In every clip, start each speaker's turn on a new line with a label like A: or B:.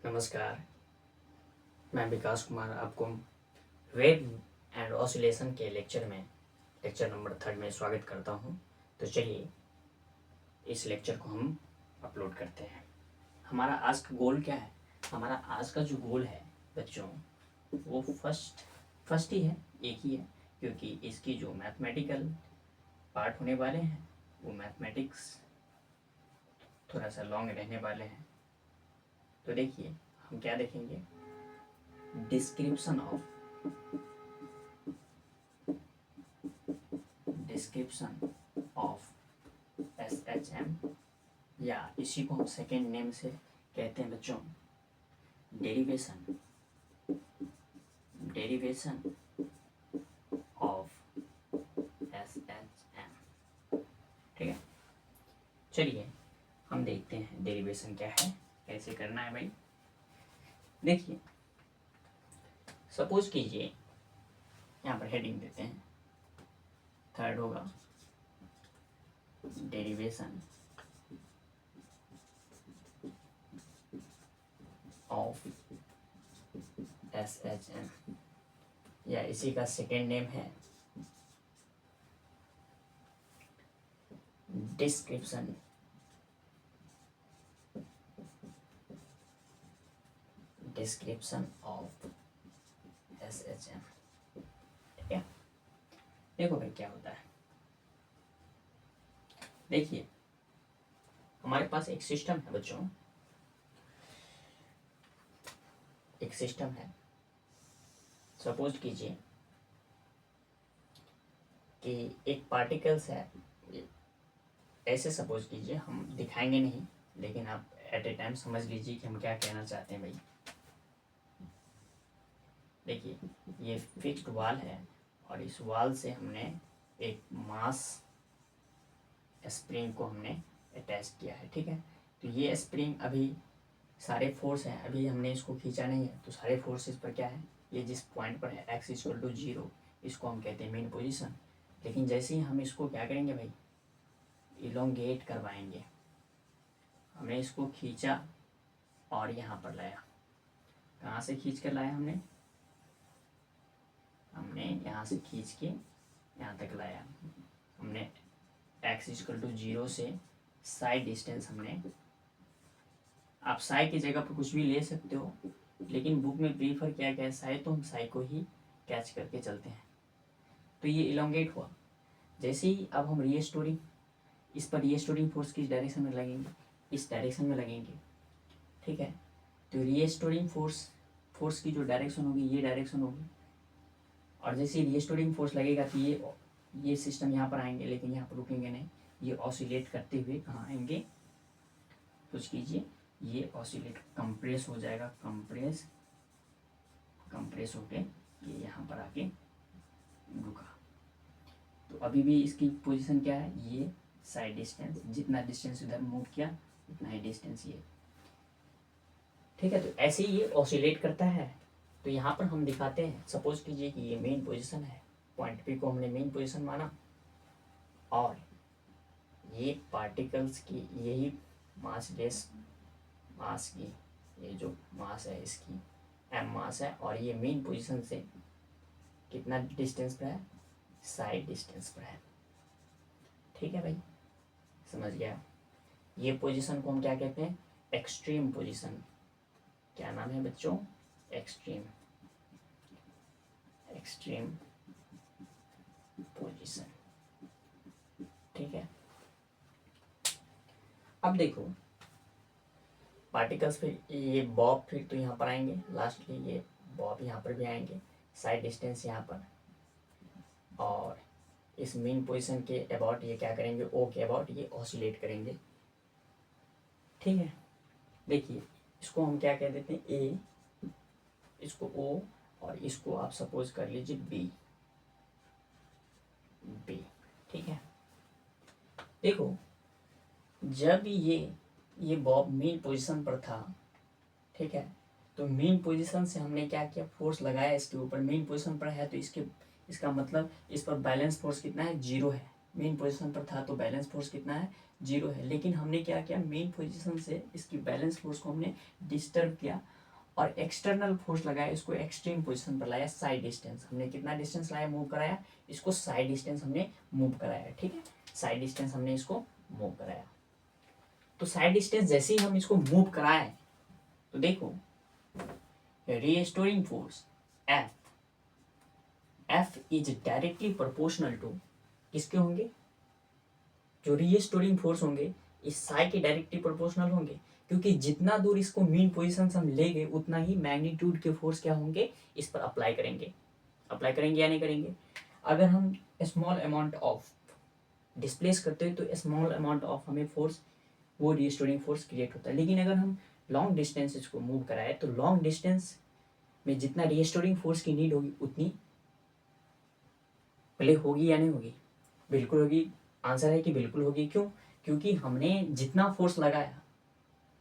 A: नमस्कार, मैं विकास कुमार आपको वेव एंड ऑसिलेशन के लेक्चर नंबर 3 में स्वागत करता हूं। तो चलिए इस लेक्चर को हम अपलोड करते हैं। हमारा आज का गोल क्या है? हमारा आज का जो गोल है बच्चों, वो फर्स्ट ही है, एक ही है, क्योंकि इसकी जो मैथमेटिकल पार्ट होने वाले हैं वो मैथमेटिक्स थोड़ा सा लॉन्ग रहने वाले हैं। तो देखिए हम क्या देखेंगे, डिस्क्रिप्शन ऑफ SHM, या इसी को हम सेकेंड नेम से कहते हैं बच्चों डेरिवेशन ऑफ SHM। ठीक है, चलिए हम देखते हैं डेरिवेशन क्या है, कैसे करना है भाई। देखिए सपोज कीजिए, यहाँ पर हेडिंग देते हैं, थर्ड होगा डेरिवेशन ऑफ SHM, या इसी का सेकेंड नेम है डिस्क्रिप्शन ऑफ SHM। ठीक है, देखो भाई क्या होता है। देखिए हमारे पास एक सिस्टम है बच्चों, एक सिस्टम है। सपोज कीजिए कि एक पार्टिकल्स है, ऐसे सपोज कीजिए, हम दिखाएंगे नहीं लेकिन आप एट ए टाइम समझ लीजिए कि हम क्या कहना चाहते हैं भाई। देखिए ये फिक्स्ड वॉल है और इस वॉल से हमने एक मास स्प्रिंग को हमने अटैच किया है। ठीक है, तो ये स्प्रिंग अभी सारे फोर्स हैं, अभी हमने इसको खींचा नहीं है, तो सारे फोर्सेस पर क्या है, ये जिस पॉइंट पर है x=0, इसको हम कहते हैं मेन पोजीशन। लेकिन जैसे ही हम इसको क्या करेंगे भाई, इलोंगेट करवाएंगे, हमने इसको खींचा और यहाँ पर लाया। कहाँ से खींच कर लाया हमने यहाँ से खींच के यहाँ तक लाया। हमने x=0 से साइड डिस्टेंस हमने, आप साई की जगह पर कुछ भी ले सकते हो, लेकिन बुक में प्रीफर क्या क्या है, साई, तो हम साई को ही कैच करके चलते हैं। तो ये इलोंगेट हुआ। जैसे ही अब हम रीस्टोरिंग, इस पर रीस्टोरिंग फोर्स किस डायरेक्शन में लगेंगे, इस डायरेक्शन में लगेंगे। ठीक है, तो रीस्टोरिंग फोर्स की जो डायरेक्शन होगी ये डायरेक्शन होगी, और जैसे ही रीस्टोरिंग फोर्स लगेगा तो ये सिस्टम यहाँ पर आएंगे, लेकिन यहाँ पर रुकेंगे नहीं, ये ऑसिलेट करते हुए कहाँ आएंगे, कुछ कीजिए, ये ऑसिलेट कंप्रेस हो जाएगा, कंप्रेस होके ये यहाँ पर आके रुका। तो अभी भी इसकी पोजीशन क्या है, ये साइड डिस्टेंस, जितना डिस्टेंस इधर मूव किया उतना ही डिस्टेंस ये। ठीक है, तो ऐसे ही ये ऑसिलेट करता है। तो यहाँ पर हम दिखाते हैं, सपोज कीजिए कि ये मेन पोजीशन है, पॉइंट पी को हमने मेन पोजीशन माना, और ये पार्टिकल्स की यही मास की, ये जो मास है इसकी m मास है, और ये मेन पोजीशन से कितना डिस्टेंस पर है, साइड डिस्टेंस पर है। ठीक है भाई, समझ गया। ये पोजीशन को हम क्या कहते हैं, एक्सट्रीम पोजीशन। क्या नाम है बच्चों, एक्सट्रीम पोजीशन। ठीक है, अब देखो पार्टिकल्स फिर ये बॉब फिर तो यहाँ पर आएंगे, लास्टली ये बॉब यहाँ पर भी आएंगे, साइड डिस्टेंस यहाँ पर, और इस मेन पोजीशन के अबाउट ये क्या करेंगे, ओ के अबाउट ये ऑसिलेट करेंगे। ठीक है, देखिए इसको हम क्या कह देते हैं, ए, इसको ओ, और इसको आप सपोज कर लीजिए बी। ठीक है, देखो जब ये बॉब मेन पोजीशन पर था, ठीक है, तो मेन पोजीशन से हमने क्या किया, फोर्स लगाया इसके ऊपर, मेन पोजीशन पर है तो इसका मतलब इस पर बैलेंस फोर्स कितना है, 0 है। मेन पोजीशन पर था तो बैलेंस फोर्स कितना है, 0 है। लेकिन हमने क्या किया, मेन पोजीशन से इसकी बैलेंस फोर्स को हमने डिस्टर्ब किया, और एक्सटर्नल फोर्स लगाया, इसको एक्सट्रीम पोजीशन पर लाया, साइड डिस्टेंस हमने कितना डिस्टेंस लाया, मूव कराया, इसको साइड डिस्टेंस हमने मूव कराया, ठीक है, साइड डिस्टेंस हमने इसको मूव कराया। तो साइड डिस्टेंस जैसे ही हम इसको मूव कराए तो देखो restoring force f is directly proportional to किसके होंगे, जो रीस्टोरिंग फोर्स होंगे इस साई के डायरेक्टली प्रोपोर्शनल होंगे, क्योंकि जितना दूर इसको मीन पोजीशन से हम ले गए उतना ही मैग्नीट्यूड के फोर्स क्या होंगे, इस पर अप्लाई करेंगे या नहीं करेंगे। अगर हम स्मॉल अमाउंट ऑफ डिस्प्लेस करते हैं तो स्मॉल अमाउंट ऑफ हमें फोर्स वो रीस्टोरिंग फोर्स क्रिएट होता है। लेकिन अगर हम लॉन्ग डिस्टेंस इसको मूव कराए तो लॉन्ग डिस्टेंस में जितना रीस्टोरिंग फोर्स की नीड होगी उतनी प्ले होगी या नहीं होगी, बिल्कुल होगी। आंसर है कि बिल्कुल होगी। क्यों, क्योंकि हमने जितना फोर्स लगाया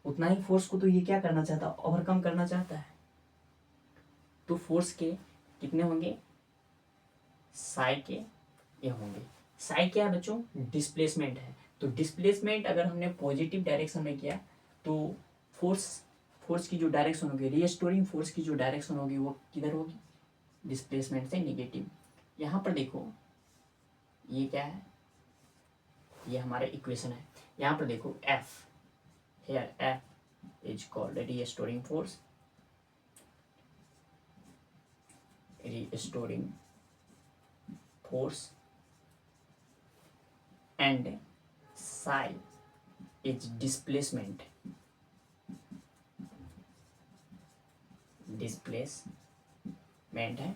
A: उतना ही फोर्स को तो ये क्या करना चाहता है, ओवरकम करना चाहता है। तो फोर्स के कितने होंगे, साई के ये होंगे। साई क्या है बच्चों, डिस्प्लेसमेंट है। तो डिस्प्लेसमेंट अगर हमने पॉजिटिव डायरेक्शन में किया तो फोर्स की जो डायरेक्शन होगी, रीस्टोरिंग फोर्स की जो डायरेक्शन होगी वो किधर होगी, डिस्प्लेसमेंट से नेगेटिव। यहाँ पर देखो ये क्या है, ये हमारा इक्वेशन है। यहाँ पर देखो F, here F is called restoring force, and psi is displacement है।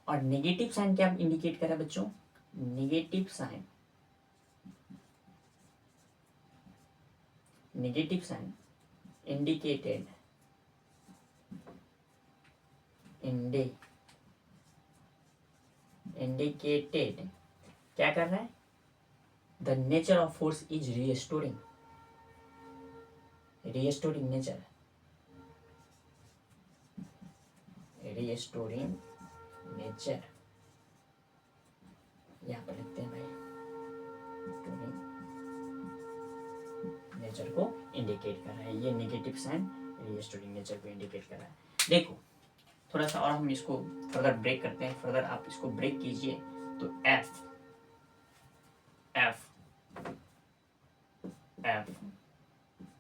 A: और नेगेटिव साइन क्या इंडिकेट कर रहा है बच्चों, नेगेटिव साइन indicated क्या कर रहा है, the nature of force is restoring nature, यहाँ पर लिखते हैं भाई, नेचर को इंडिकेट कर रहा है। ये नेगेटिव साइन रीस्टोरिंग नेचर को इंडिकेट कर रहा है। देखो थोड़ा सा और हम इसको फर्दर ब्रेक करते हैं, फर्दर आप इसको ब्रेक कीजिए। तो F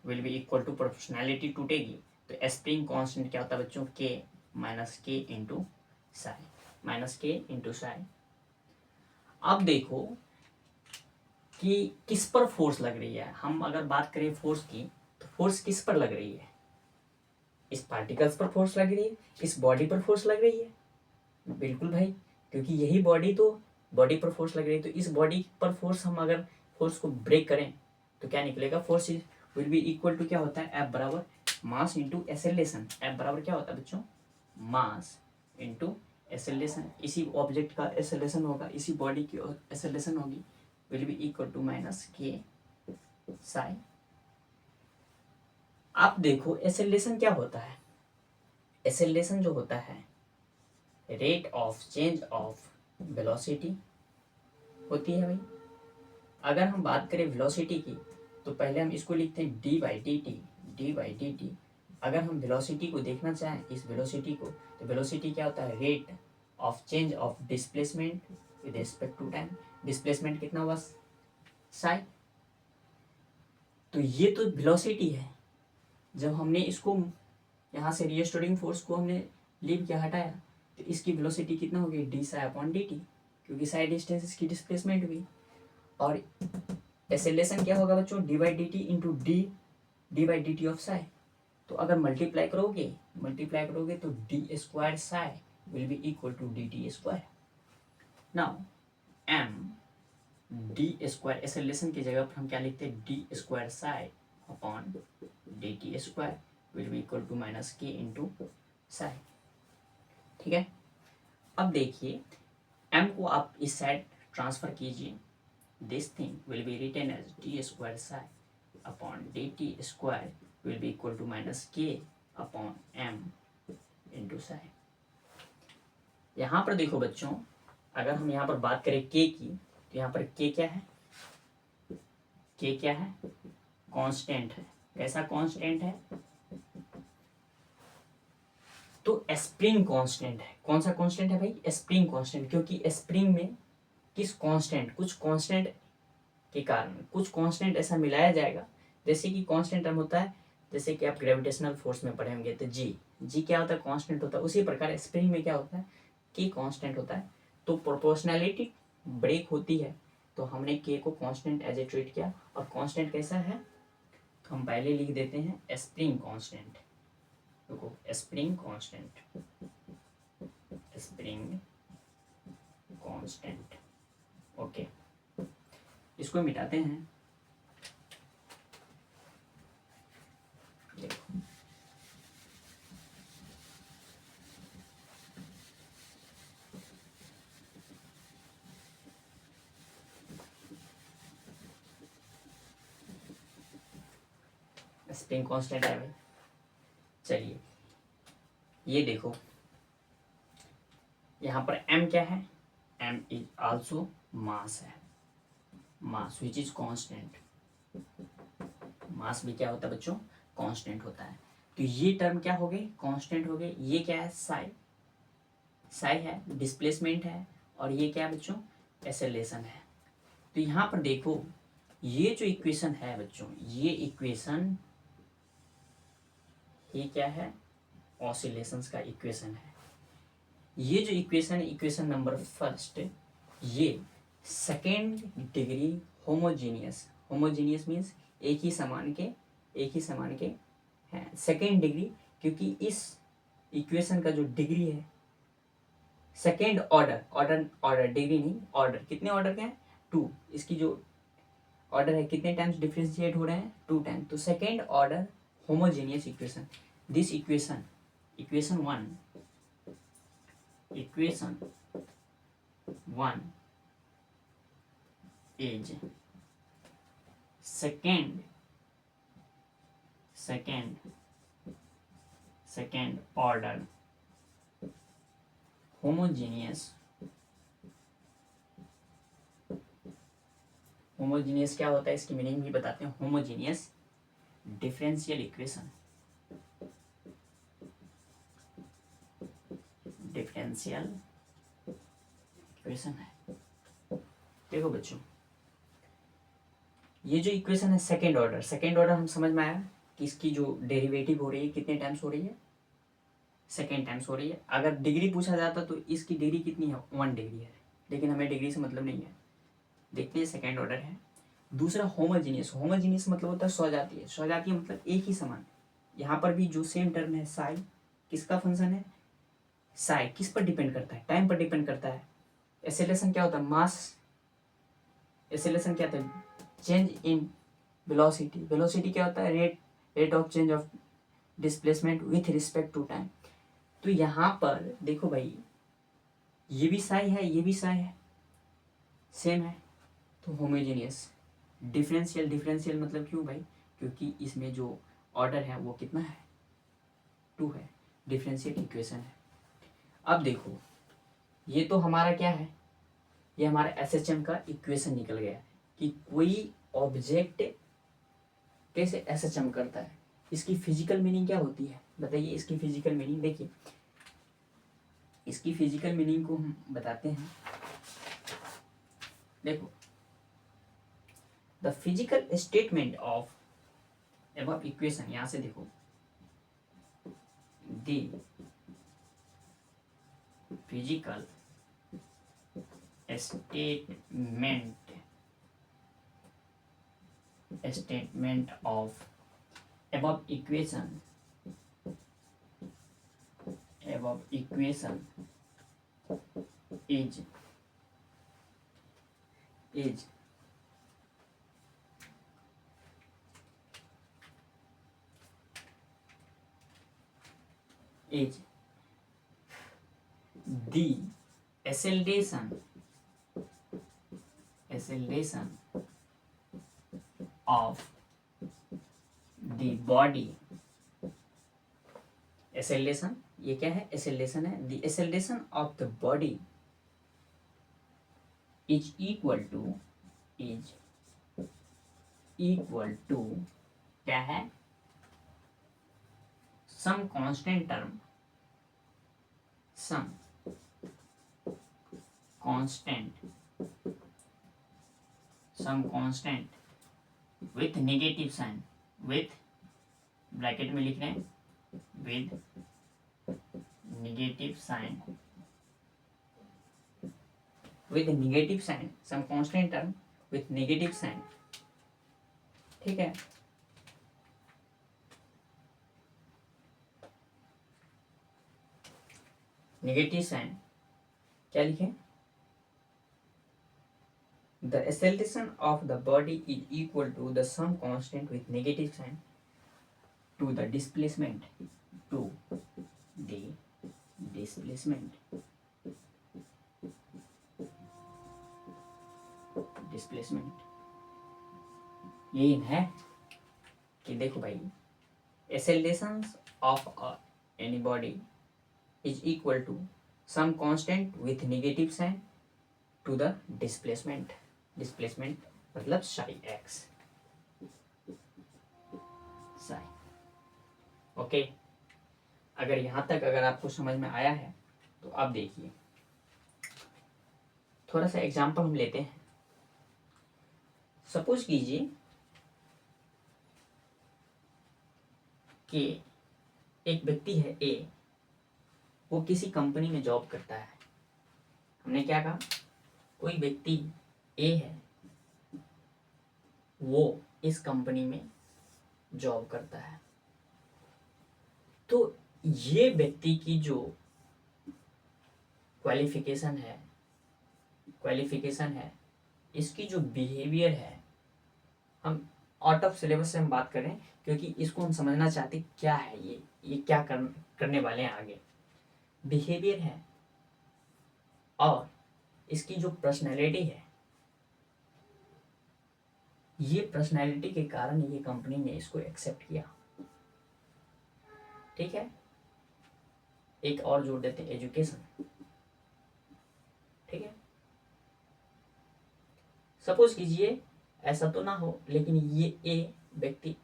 A: will be equal to proportionality टूटेगी तो स्प्रिंग कांस्टेंट क्या होता है बच्चों, के माइनस के इंटू साई। अब देखो कि किस पर फोर्स लग रही है। हम अगर बात करें फोर्स की तो फोर्स किस पर लग रही है, इस पार्टिकल्स पर फोर्स लग रही है, इस बॉडी पर फोर्स लग रही है, बिल्कुल भाई, क्योंकि यही बॉडी तो बॉडी पर फोर्स लग रही है। तो इस बॉडी पर फोर्स हम अगर फोर्स को ब्रेक करें तो क्या निकलेगा, force will be equal to क्या होता है, एफ बराबर मास इंटू एक्सेलरेशन। एफ बराबर क्या होता है बच्चों, मास इंटू एक्सेलरेशन। इसी ऑब्जेक्ट का एक्सेलरेशन होगा, इसी बॉडी की एक्सेलरेशन होगी, will be equal to minus k psi. आप देखो एक्सेलरेशन क्या होता है, एक्सेलरेशन जो होता है rate of change of velocity होती है भाई। अगर हम बात करें वेलोसिटी की तो पहले हम इसको लिखते हैं डी बाई डी टी। अगर हम वेलोसिटी को देखना चाहें इस वेलोसिटी को, तो वेलोसिटी क्या होता है, rate of change of displacement with respect to time. Displacement कितना हुआ, साई। तो ये तो वेलोसिटी है। जब हमने इसको यहाँ से रीस्टोरिंग फोर्स को हमने लीव किया, हटाया, तो इसकी वेलोसिटी कितना हो गई, D Sai upon d T, क्योंकि साई डिस्टेंस इसकी डिस्प्लेसमेंट हुई। और एक्सेलरेशन क्या होगा बच्चों, d by d t into d by d t of psi. तो अगर मल्टीप्लाई करोगे तो d square psi will be equal to d t square. Now m d square, acceleration की जगह पर हम क्या लिखते हैं, d square psi upon d t square will be equal to minus k into psi. ठीक है, अब देखिए m को आप इस साइड ट्रांसफर कीजिए, this thing will be written as d square psi upon d t square will be equal to minus k upon m into psi. यहाँ पर देखो बच्चों, अगर हम यहाँ पर बात करें k की, तो यहाँ पर k क्या है, कांस्टेंट है। कैसा कांस्टेंट है, तो स्प्रिंग कांस्टेंट है, कौन सा कांस्टेंट है भाई, स्प्रिंग कांस्टेंट, क्योंकि स्प्रिंग में किस कांस्टेंट, कुछ कांस्टेंट के कारण कुछ कांस्टेंट ऐसा मिलाया जाएगा, जैसे कि कांस्टेंट टर्म होता है, जैसे कि आप ग्रेविटेशनल फोर्स में पढ़े होंगे तो जी क्या होता है, कांस्टेंट होता है। उसी प्रकार स्प्रिंग में क्या होता है, के कांस्टेंट होता है। तो प्रोपोर्शनैलिटी ब्रेक होती है, तो हमने के को कांस्टेंट एज ए ट्रीट किया। और कांस्टेंट कैसा है, तो हम पहले लिख देते हैं स्प्रिंग कांस्टेंट। देखो spring constant, spring constant, okay. इसको मिटाते हैं, देखो स्प्रिंग कांस्टेंट है भाई। चलिए ये देखो, यहाँ पर m क्या है, m इज आल्सो मास है, मास विच इज कांस्टेंट। मास भी क्या होता है बच्चों, कांस्टेंट होता है। तो ये टर्म क्या हो गए, कांस्टेंट हो गए। ये क्या है, साई, साई है, डिस्प्लेसमेंट है, और ये क्या है बच्चों, एक्सेलरेशन है। तो यहाँ पर देखो ये जो इक्वेशन है बच्चों, ये इक्वेशन, ये क्या है, ऑसिलेशंस का इक्वेशन है। ये जो इक्वेशन है, इक्वेशन नंबर फर्स्ट, ये second degree homogeneous, homogeneous means एक ही समान के, एक ही समान के हैं, सेकेंड डिग्री, क्योंकि इस इक्वेशन का जो डिग्री है, second order, order order degree नहीं, ऑर्डर, कितने ऑर्डर के हैं, टू। इसकी जो ऑर्डर है कितने टाइम्स डिफ्रेंशिएट हो रहे हैं, टू टाइम। तो second order homogeneous equation, this equation, equation one, equation one is second, second, second order homogeneous, homogeneous क्या होता है, इसकी मीनिंग भी बताते हैं। Homogeneous differential equation, differential equation है। देखो बच्चों ये जो इक्वेशन है सेकेंड ऑर्डर, सेकेंड ऑर्डर हम समझ में आया कि इसकी जो डेरिवेटिव हो रही है कितने टाइम्स हो रही है, सेकेंड टाइम्स हो रही है। अगर डिग्री पूछा जाता तो इसकी डिग्री कितनी है, 1 डिग्री है, लेकिन हमें डिग्री से मतलब नहीं है। देखते हैं सेकेंड ऑर्डर है। दूसरा होमोजीनियस, होमोजीनियस मतलब होता है सजातीय, सजातीय मतलब एक ही समान। यहाँ पर भी जो सेम टर्म है साई, किसका फंक्शन है, साई किस पर डिपेंड करता है, टाइम पर डिपेंड करता है। एक्सेलरेशन क्या होता है, मास, एक्सेलरेशन क्या होता है, चेंज इन वेलोसिटी, वेलोसिटी क्या होता है, rate of change of displacement with respect to time. तो यहाँ पर देखो भाई ये भी साई है, ये भी साई है, सेम है, तो होमोजेनियस। डिफरेंशियल, डिफरेंशियल मतलब क्यों भाई, क्योंकि इसमें जो ऑर्डर है वो कितना है, 2 है, डिफरेंशियल इक्वेशन है। अब देखो ये तो हमारा क्या है, ये हमारा एसएचएम का इक्वेशन निकल गया कि कोई ऑब्जेक्ट कैसे एसएचएम करता है। इसकी फिजिकल मीनिंग क्या होती है बताइए, इसकी फिजिकल मीनिंग देखिए, इसकी फिजिकल मीनिंग को हम बताते हैं। देखो the physical statement of above equation, यहां से देखो the physical statement of above equation, above equation is the acceleration of the body, acceleration ये क्या है, acceleration है, the acceleration of the body is equal to क्या है, some constant term some constant with negative sign, with bracket में लिख रहे हैं with negative sign, some constant term with negative sign, ठीक है। नेगेटिव साइन क्या लिखें? The acceleration of the body is equal to the some constant with negative sign to the displacement. यही है कि देखो भाई, acceleration of any body is equal to some constant with negative sign to the displacement मतलब psi x, psi। Okay, अगर यहाँ तक अगर आपको समझ में आया है तो आप देखिए, थोड़ा सा एग्जांपल हम लेते हैं। सपोज कीजिए कि एक व्यक्ति है ए, वो किसी कंपनी में जॉब करता है। हमने क्या कहा? कोई व्यक्ति ए है, वो इस कंपनी में जॉब करता है। तो ये व्यक्ति की जो क्वालिफिकेशन है, इसकी जो बिहेवियर है, हम आउट ऑफ सिलेबस से हम बात करें क्योंकि इसको हम समझना चाहते क्या है, ये क्या करने वाले हैं आगे। बिहेवियर है और इसकी जो पर्सनैलिटी है, ये पर्सनैलिटी के कारण ये कंपनी ने इसको एक्सेप्ट किया। ठीक है, एक और जोड़ देते हैं, एजुकेशन। ठीक है, सपोज कीजिए ऐसा तो ना हो, लेकिन ये ए व्यक्ति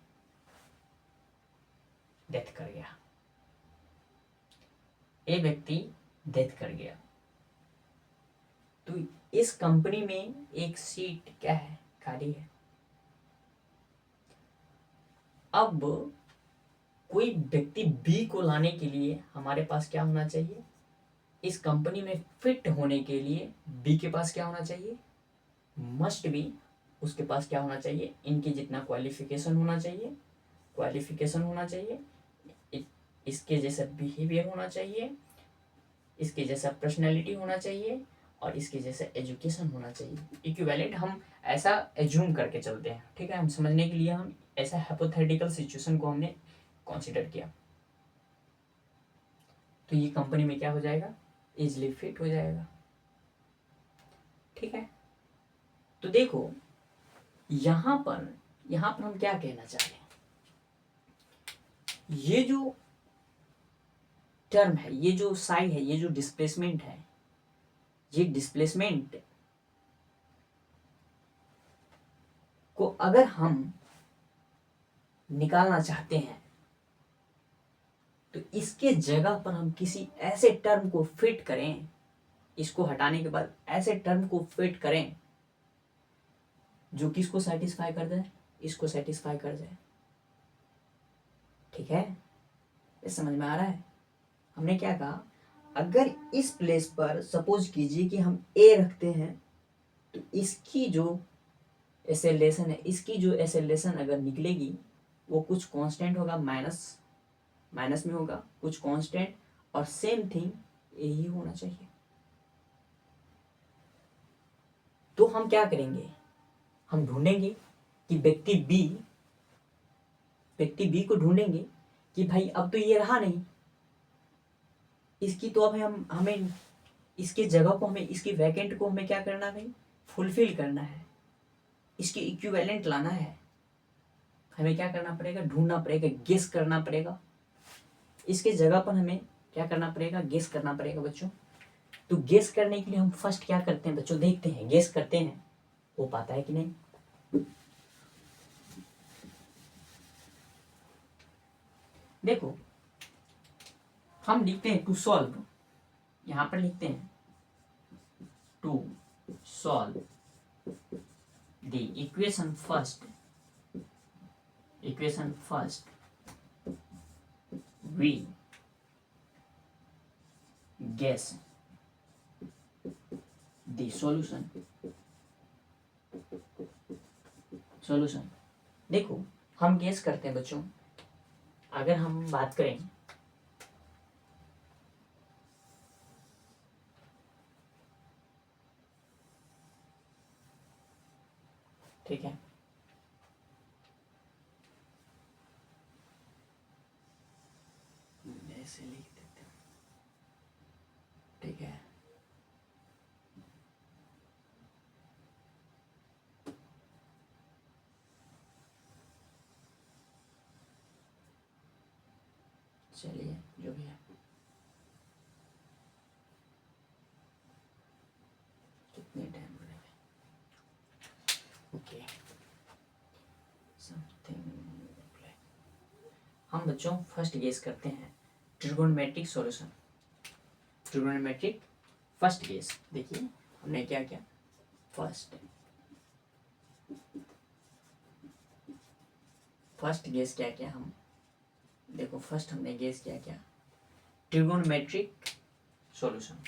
A: डेथ कर गया, तो इस कंपनी में एक सीट क्या है, खाली है। अब कोई व्यक्ति बी को लाने के लिए हमारे पास क्या होना चाहिए? इस कंपनी में फिट होने के लिए बी के पास क्या होना चाहिए? मस्ट बी उसके पास क्या होना चाहिए? इनकी जितना क्वालिफिकेशन होना चाहिए, इसके जैसा बिहेवियर होना चाहिए, इसके जैसा पर्सनैलिटी होना चाहिए और इसके जैसा एजुकेशन होना चाहिए। इक्विवेलेंट हम ऐसा एज्यूम करके चलते हैं। ठीक है, हम समझने के लिए हम ऐसा हाइपोथेटिकल सिचुएशन को हमने कंसीडर किया। तो ये कंपनी में क्या हो जाएगा? इजिली फिट हो जाएगा। ठीक है, तो देखो यहां पर हम क्या कहना चाह रहे हैं? ये जो टर्म है, ये जो साई है, ये जो डिस्प्लेसमेंट है, ये डिस्प्लेसमेंट को अगर हम निकालना चाहते हैं तो इसके जगह पर हम किसी ऐसे टर्म को फिट करें, इसको हटाने के बाद ऐसे टर्म को फिट करें जो किसको सेटिस्फाई कर जाए? इसको सेटिस्फाई कर जाए। ठीक है, ये समझ में आ रहा है? हमने क्या कहा? अगर इस प्लेस पर सपोज कीजिए कि हम ए रखते हैं, तो इसकी जो एक्सेलरेशन है, इसकी जो एक्सेलरेशन अगर निकलेगी वो कुछ कांस्टेंट होगा, माइनस में होगा कुछ कांस्टेंट, और सेम थिंग यही होना चाहिए। तो हम क्या करेंगे? हम ढूंढेंगे कि व्यक्ति बी को ढूंढेंगे कि भाई अब तो ये रहा नहीं, इसकी तो अब हमें इसके जगह को, हमें इसकी वैकेंट को हमें क्या करना है भाई? फुलफिल करना है, इसकी इक्विवेलेंट लाना है। हमें क्या करना पड़ेगा? ढूंढना पड़ेगा, गेस करना पड़ेगा। इसके जगह पर हमें क्या करना पड़ेगा? गेस करना पड़ेगा बच्चों। तो गेस करने के लिए हम फर्स्ट क्या करते हैं बच्चों? देखते हैं, गेस करते हैं हो पाता है कि नहीं। देखो हम लिखते हैं टू सॉल्व, यहाँ पर लिखते हैं to solve the equation first we guess the solution. देखो हम गेस करते हैं बच्चों, अगर हम बात करें ठीक है, ऐसे लिख देते हैं, ठीक है। चलिए जो भी है, कितने टाइम लगेगा, ओके समथिंग। हम बच्चों फर्स्ट गेस करते हैं trigonometric solution, trigonometric first guess. देखिए हमने क्या किया, फर्स्ट गेस क्या किया हम, देखो फर्स्ट हमने गेस किया क्या, ट्रिगोनोमेट्रिक सॉल्यूशन।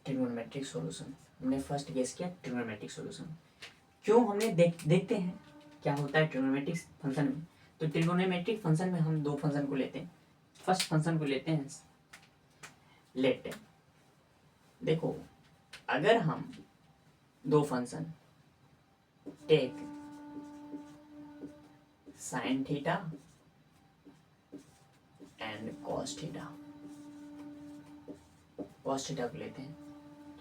A: ट्रिगोनोमेट्रिक सॉल्यूशन हमने फर्स्ट गेस किया, ट्रिगोनोमेट्रिक सॉल्यूशन। क्यों हमने देखते हैं क्या होता है ट्रिगोनोमेट्रिक फंक्शन में। तो ट्रिगोनोमेट्रिक फंक्शन में हम दो फंक्शन को लेते हैं, फर्स्ट फंक्शन को लेते हैं लेट, देखो अगर हम दो function take sine theta and cos theta को लेते हैं,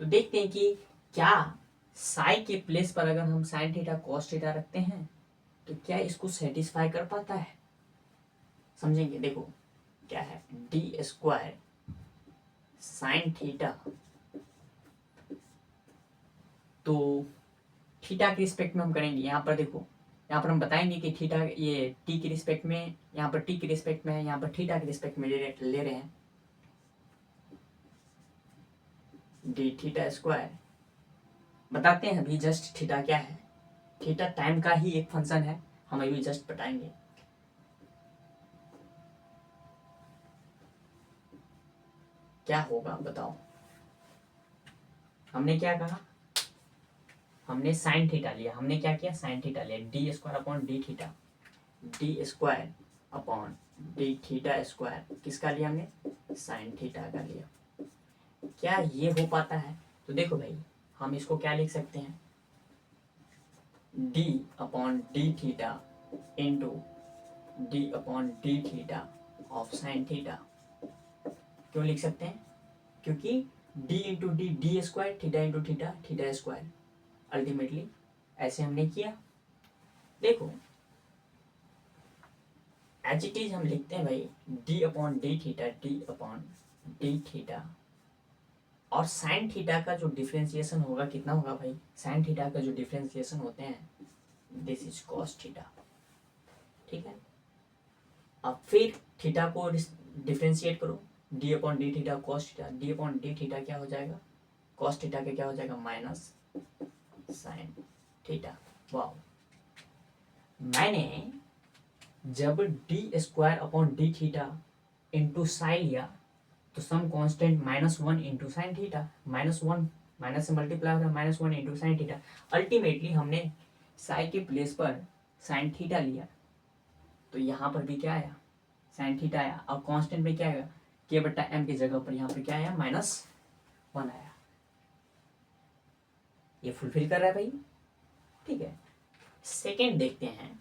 A: तो देखते हैं कि क्या साई के प्लेस पर अगर हम साइन थीटा कॉस थीटा रखते हैं तो क्या इसको सेटिस्फाई कर पाता है, समझेंगे। देखो क्या है, डी स्क्वायर साइन थीटा, तो थीटा के रिस्पेक्ट में हम करेंगे। यहाँ पर देखो, यहाँ पर हम बताएंगे कि थीटा ये टी के रिस्पेक्ट में, यहाँ पर टी के रिस्पेक्ट में है, यहाँ पर थीटा के रिस्पेक्ट में ले रहे हैं डी थीटा स्क्वायर। बताते हैं अभी जस्ट थीटा क्या है, थीटा टाइम का ही एक फंक्शन है, हम अभी जस्ट बताएंगे। क्या होगा बताओ, हमने क्या कहा, हमने साइन थीटा लिया, हमने क्या किया साइन थीटा लिया, D square upon d theta, D square upon d theta square, किसका लिया हमने, साइन थीटा का लिया। क्या ये हो पाता है, तो देखो भाई हम इसको क्या लिख सकते हैं, D upon d theta into D upon d theta of sine theta. क्यों लिख सकते हैं, क्योंकि D into D D square, theta into theta theta square, ultimately ऐसे हमने किया। देखो एज इट इज हम लिखते हैं भाई D upon d theta, D upon d theta, और साइन थीटा का जो डिफरेंशिएशन होगा कितना होगा भाई, साइन थीटा का जो डिफरेंशिएशन होते हैं दिस इज कॉस थीटा, ठीक है। अब फिर थीटा को डिफरेंशिएट करो, D upon d theta cos theta, D upon d theta क्या हो जाएगा, कॉस थीटा का क्या हो जाएगा माइनस साइन थीटा। वाओ, मैंने जब d square upon d theta into sine लिया तो some constant -1 into sine theta, -1 minus से मल्टीप्लाई हो रहा है, -1 इंटू साइन थीटा। अल्टीमेटली हमने साई के प्लेस पर साइन थीटा लिया, तो यहाँ पर भी क्या आया साइन थीटा आया, और कांस्टेंट में क्या आएगा के बट्टा एम की जगह पर यहाँ पर क्या आया -1 आया। ये फुलफिल कर रहा है भाई, ठीक है। सेकेंड देखते हैं,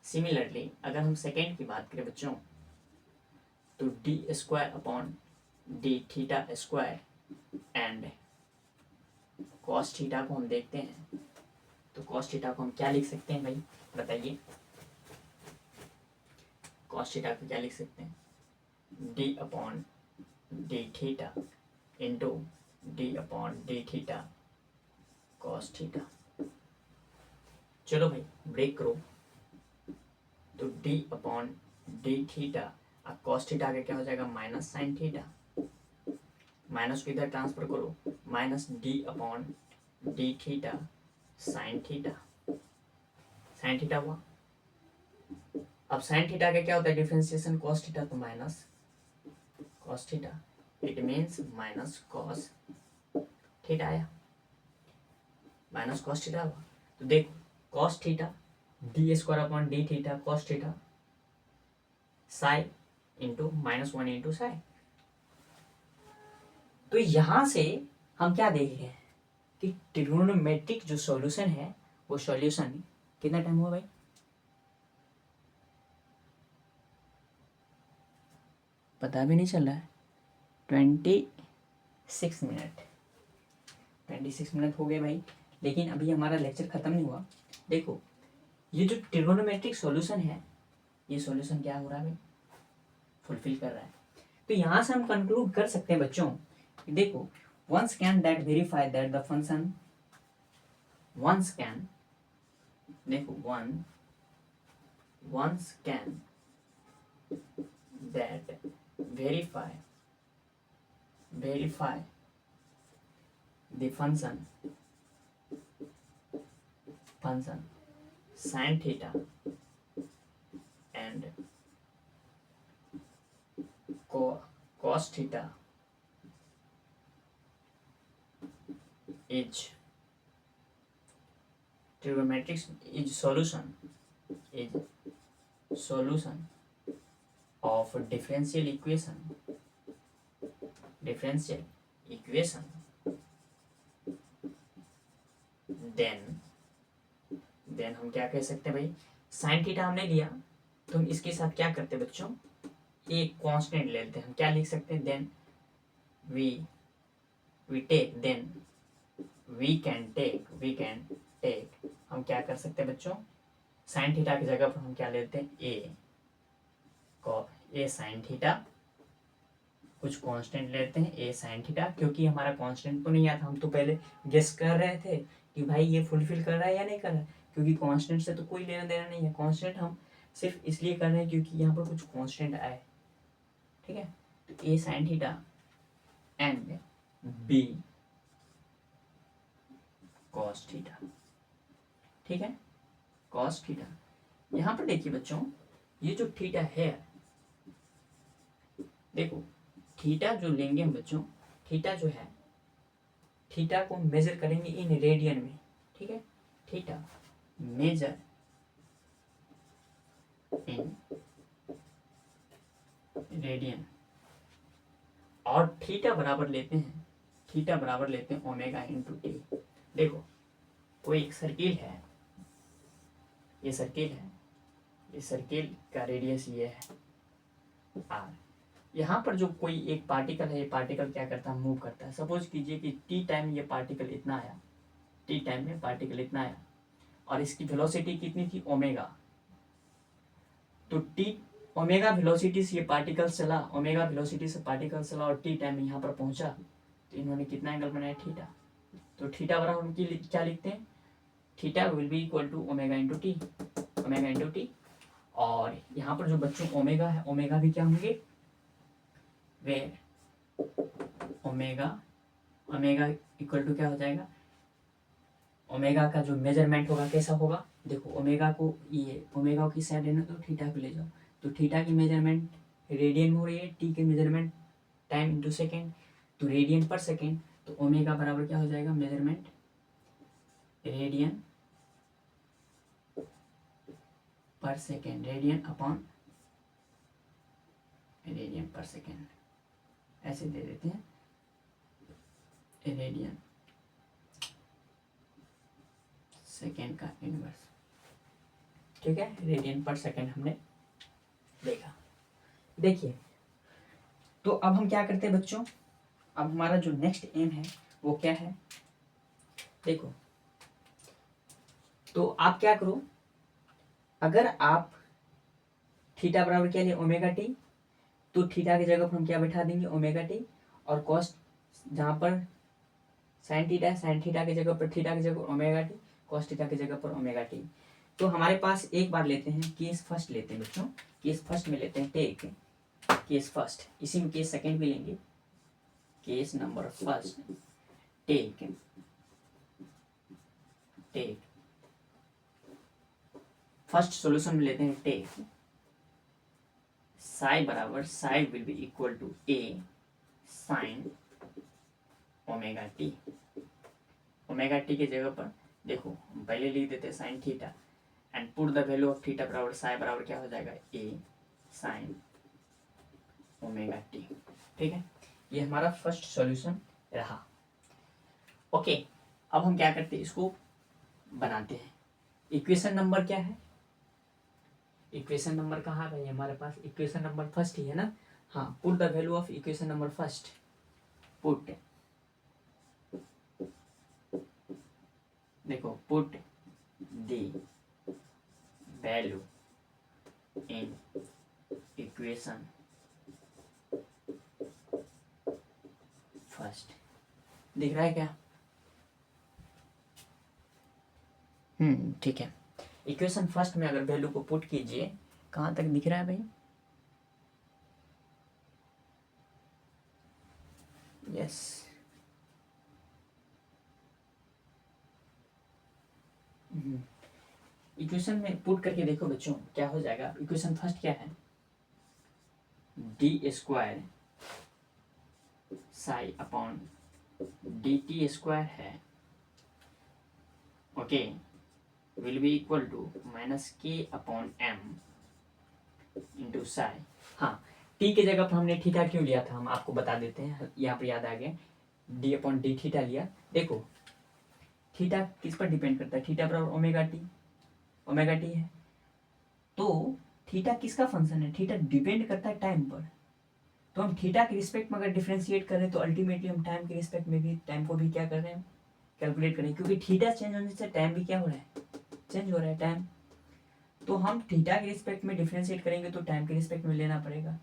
A: सिमिलरली अगर हम सेकेंड की बात करें बच्चों, तो d square upon d theta square and cos theta को हम देखते हैं, तो कॉस थीटा को हम क्या लिख सकते हैं भाई बताइए, कॉस थीटा को क्या लिख सकते हैं, D upon d theta into D upon d theta cos theta. चलो भाई ब्रेक करो। तो डी अपॉन डी थीटा, अब कॉस थीटा आगे क्या हो जाएगा माइनस साइन थीटा, माइनस को इधर ट्रांसफर करो, minus D upon d theta sine theta, sine theta हुआ। अब साइन थीटा का क्या होता है डिफरेंशिएशन कॉस थीटा, तो minus cos theta, it means minus cos theta आया, माइनस कॉस थीटा हुआ। तो देखो cos theta D square upon d theta cos theta Sai into -1 into Sai. तो यहां से हम क्या देख रहे हैं कि ट्रिग्नोमेट्रिक जो सॉल्यूशन है वो सॉल्यूशन कितना टाइम हुआ भाई, पता भी नहीं चल रहा है, 26 मिनट, 26 मिनट हो गए भाई। लेकिन अभी हमारा लेक्चर खत्म नहीं हुआ। देखो ये जो ट्रिगोनोमेट्रिक सॉल्यूशन है, ये सॉल्यूशन क्या हो रहा है भाई, फुलफिल कर रहा है। तो यहां से हम कंक्लूड कर सकते हैं बच्चों, देखो once can that verify that the function once can, देखो once can that verify the function sin theta and cos theta is trigonometric is solution of differential equation then हम क्या कह सकते हैं भाई, साइन थीटा हमने लिया तो हम इसके साथ क्या करते हैं बच्चों, एक कांस्टेंट ले लेते हैं। हम क्या लिख सकते हैं, देन वी कैन टेक हम क्या कर सकते हैं बच्चों, साइन थीटा की जगह पर हम क्या लेते हैं ए साइन थीटा, कुछ कांस्टेंट लेते हैं ए साइन थीटा, क्योंकि हमारा कांस्टेंट तो नहीं आता, हम तो पहले गेस कर रहे थे कि भाई ये फुलफिल कर रहा है या नहीं कर रहा है, क्योंकि कांस्टेंट से तो कोई लेना देना नहीं है। कांस्टेंट हम सिर्फ इसलिए कर रहे हैं क्योंकि यहाँ पर कुछ कांस्टेंट आए, ठीक है। तो A sine theta and B cos theta, ठीक है, कॉस थीटा। यहाँ पर देखिए बच्चों, ये जो थीटा है, देखो थीटा जो लेंगे हम बच्चों, थीटा जो है, थीटा को मेजर करेंगे इन रेडियन में, ठीक है, थीटा मेजर इन रेडियन, और थीटा बराबर लेते हैं ओमेगा इंटू टी। देखो कोई एक सर्किल है, ये सर्किल का रेडियस ये है आर। यहाँ पर जो कोई एक पार्टिकल है, ये पार्टिकल क्या करता है, मूव करता है। सपोज कीजिए कि टी टाइम ये पार्टिकल इतना आया, टी टाइम में पार्टिकल इतना आया और इसकी वेलोसिटी कितनी थी, ओमेगा। तो टी ओमेगा वेलोसिटी से ये पार्टिकल चला, और टी टाइम में यहाँ पर पहुंचा, तो इन्होंने कितना एंगल बनाया, थीटा। तो थीटा बराबर उनकी क्या लिखते हैं, theta will be equal to omega into t. और यहाँ पर जो बच्चों ओमेगा है, ओमेगा भी क्या होंगे, वे ओमेगा इक्वल टू क्या हो जाएगा, ओमेगा का जो मेजरमेंट होगा कैसा होगा, देखो ओमेगा को ये ओमेगा की साइड है ना, तो थीटा को ले जाओ, तो थीटा की मेजरमेंट रेडियन में हो रही है, टी की मेजरमेंट टाइम इंटू सेकेंड, तो रेडियन पर सेकेंड, तो ओमेगा बराबर क्या हो जाएगा, मेजरमेंट रेडियन पर सेकेंड, रेडियन अपॉन रेडियन पर सेकेंड, ऐसे दे देते हैं, रेडियन सेकेंड का इनवर्स, ठीक है, रेडियन पर सेकेंड हमने देखा। देखिए तो अब हम क्या करते हैं बच्चों, अब हमारा जो नेक्स्ट एम है वो क्या है, देखो तो आप क्या करो, अगर आप थीटा बराबर क्या लिए, ओमेगा टी, तो थीटा की जगह पर हम क्या बैठा देंगे, ओमेगा टी, और कॉस जहाँ पर साइन थीटा है, साइन थीटा की जगह पर थीटा की जगह ओमेगा टी, कॉस थीटा की जगह पर ओमेगा टी। तो हमारे पास एक बार लेते हैं केस फर्स्ट लेते हैं बच्चों, केस फर्स्ट में लेते हैं टेक केस फर्स्ट, इसी में केस सेकंड भी लेंगे, case number first take take first solution में लेते हैं टेक साई बराबर psi will be equal to a sine omega t. Omega t की जगह पर देखो हम पहले लिख देते हैं sine theta and put the value of theta बराबर साई बराबर क्या हो जाएगा, ए साइन ओमेगा टी। ठीक है, ये हमारा फर्स्ट सॉल्यूशन रहा। ओके, अब हम क्या करते हैं, इसको बनाते हैं। इक्वेशन नंबर क्या है, इक्वेशन नंबर कहाँ है हमारे पास, इक्वेशन नंबर फर्स्ट ही है ना। हाँ, put the value of equation number first, put देखो put the value in equation first, दिख रहा है क्या? ठीक है। इक्वेशन फर्स्ट में अगर वैल्यू को पुट कीजिए, कहाँ तक दिख रहा है भाई? यस, इक्वेशन में पुट करके देखो बच्चों क्या हो जाएगा। इक्वेशन फर्स्ट क्या है, d square psi upon d t square है, okay, will be equal to minus k upon m into psi. हाँ, टी की जगह पर हमने थीटा क्यों लिया था हम आपको बता देते हैं, यहाँ पर याद आ गया, डी अपॉन डी थीटा लिया। देखो थीटा किस पर डिपेंड करता है, थीटा बराबर ओमेगा टी, ओमेगा टी है, तो थीटा किसका फंक्शन है, थीटा डिपेंड करता है टाइम पर। तो हम थीटा के रिस्पेक्ट में अगर डिफ्रेंशिएट करें तो अल्टीमेटली हम टाइम के रिस्पेक्ट में भी टाइम को भी क्या कर रहे हैं, कैलकुलेट करें, क्योंकि थीटा चेंज होने से टाइम भी क्या हो रहा है, चेंज हो रहा है टाइम। तो हम थीटा के रिस्पेक्ट में डिफ्रेंशिएट करेंगे तो टाइम के रिस्पेक्ट में लेना पड़ेगा।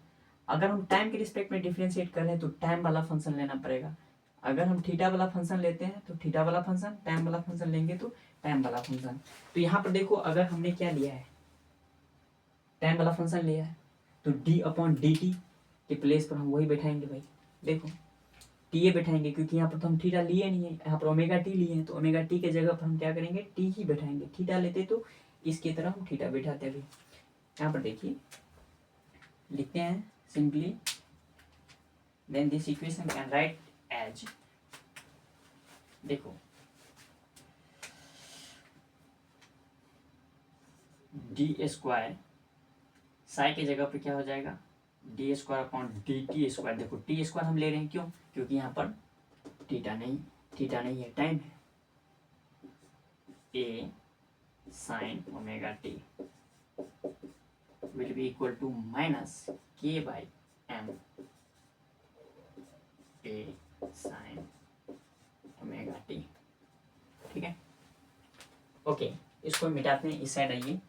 A: अगर हम टाइम के रिस्पेक्ट में डिफ्रेंशिएट कर रहे हैं तो टाइम वाला फंक्शन लेना पड़ेगा। अगर हम थीटा वाला फंक्शन लेते हैं तो थीटा वाला फंक्शन, टाइम वाला फंक्शन लेंगे तो टाइम वाला फंक्शन। तो यहाँ पर देखो अगर हमने क्या लिया है, टाइम वाला फंक्शन लिया है, तो डी अपॉन डी टी के प्लेस पर हम वही बैठाएंगे भाई। देखो टी ए बैठाएंगे, क्योंकि यहाँ पर तो हम थीटा लिए नहीं है, यहाँ पर ओमेगा टी लिए हैं, तो ओमेगा टी के जगह पर हम क्या करेंगे, टी ही बैठाएंगे। थीटा लेते तो इसकी तरह हम थीटा बैठाते। अभी यहाँ पर देखिए लिखते हैं simply, then this equation can write as, देखो डी स्क्वायर साई की जगह पे क्या हो जाएगा, d square upon d t square. देखो टी स्क्वायर हम ले रहे हैं क्यों, क्योंकि यहाँ पर थीटा नहीं है, टाइम है, A sine omega t will be equal to minus k by m A sine omega T. ठीक है, ओके, इसको मिटाते हैं, इस साइड आइए,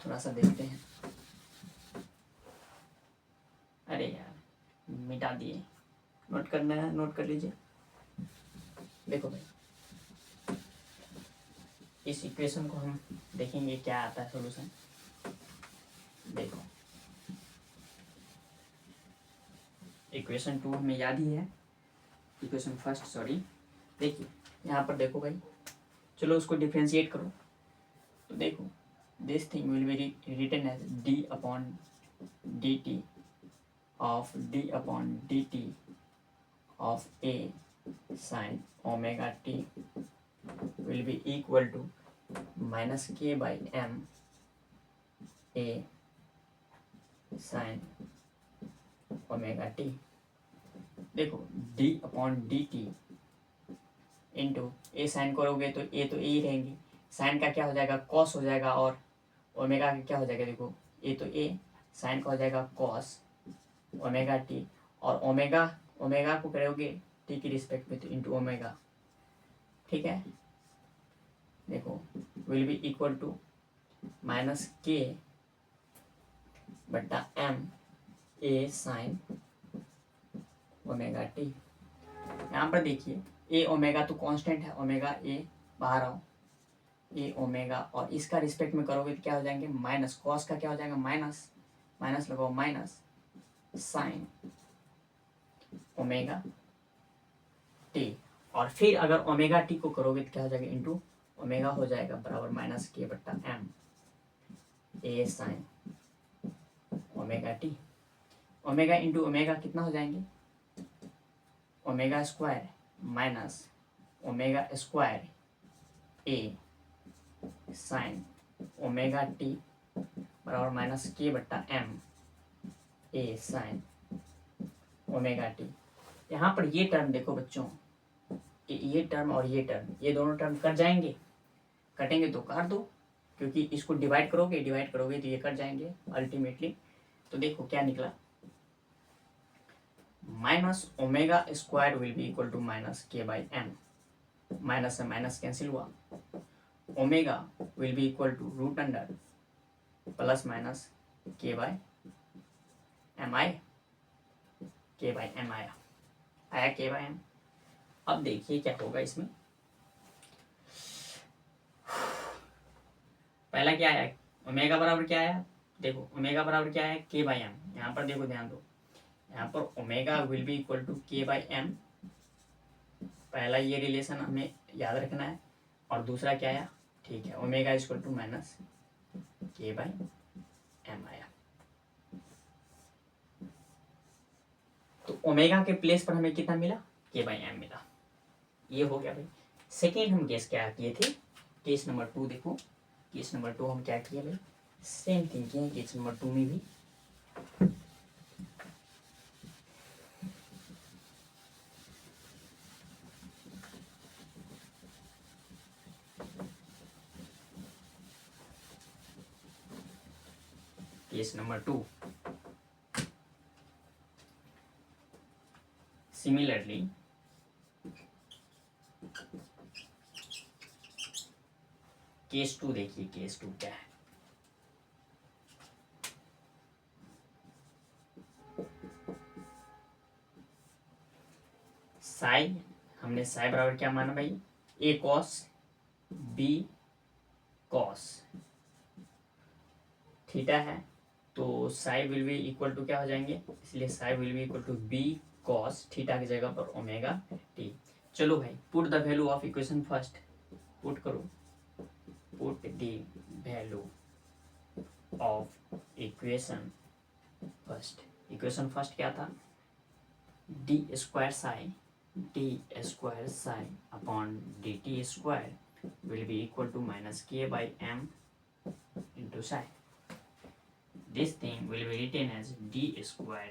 A: थोड़ा सा देखते हैं। अरे यार मिटा दिए, नोट करना है, नोट कर लीजिए। देखो भाई इस इक्वेशन को हम देखेंगे क्या आता है सॉल्यूशन। देखो इक्वेशन 2 हमें याद ही है, इक्वेशन फर्स्ट सॉरी। देखिए यहाँ पर देखो भाई, चलो उसको डिफ्रेंशिएट करो, तो देखो this thing will be written as d upon d t of d upon d t of A sine omega t will be equal to minus k by m A sine omega t. देखो d upon d t into A sine करोगे तो ए ही रहेंगे, sign का क्या हो जाएगा, cos हो जाएगा, और ओमेगा का क्या हो जाएगा, देखो ए तो ए, साइन का हो जाएगा कॉस ओमेगा टी, और ओमेगा को करोगे टी की रिस्पेक्ट में तो इंटू ओमेगा। ठीक है, देखो will be equal to minus k बट्टा एम ए साइन ओमेगा टी। यहाँ पर देखिए ए ओमेगा तो कांस्टेंट है, ओमेगा ए बाहर आओ, ए ओमेगा, और इसका रिस्पेक्ट में करोगे तो क्या हो जाएंगे माइनस, कॉस का क्या हो जाएगा माइनस, माइनस लगाओ माइनस साइन ओमेगा टी, और फिर अगर ओमेगा टी को करोगे तो क्या हो जाएगा इंटू ओमेगा हो जाएगा बराबर माइनस के बट्टा एम ए sine omega t. Omega into omega कितना हो जाएंगे omega square minus omega square A sine omega t बराबर माइनस के बट्टा एम ए साइन ओमेगा टी। यहाँ पर ये टर्म देखो बच्चों, ये टर्म और ये टर्म, ये दोनों टर्म कट जाएंगे, कटेंगे तो काट दो, क्योंकि इसको डिवाइड करोगे तो ये कट जाएंगे अल्टीमेटली। तो देखो क्या निकला, minus omega square will be equal to minus k by m, minus से माइनस कैंसिल हुआ, omega will be equal to root under plus minus k by m आई, के बाई एम आया के बाई एम। अब देखिए क्या होगा इसमें, पहला क्या आया ओमेगा बराबर क्या आया, देखो ओमेगा बराबर क्या है के बाई एम, यहाँ पर देखो ध्यान दो, यहाँ पर omega will be equal to k by m, पहला ये रिलेशन हमें याद रखना है, और दूसरा क्या आया, ठीक है omega equal to minus k by M आया। तो ओमेगा के प्लेस पर हमें कितना मिला के बाई एम मिला, ये हो गया भाई। सेकेंड हम केस क्या किए थे, केस नंबर 2 देखो, केस नंबर 2 हम क्या किए भाई, सेम थिंग किए केस नंबर 2 में भी। केस नंबर 2 सिमिलरली केस 2 देखिए, केस 2 क्या है, साई, हमने साई बराबर क्या माना भाई A cos B cos theta है, तो psi will be equal to क्या हो जाएंगे, इसलिए psi will be equal to B cos theta की जगह पर ओमेगा टी। चलो भाई put the value of equation first, put करो, put the value of equation first. Equation first क्या था, d square psi upon d t square will be equal to minus k by m into Sai. This thing will be written as d square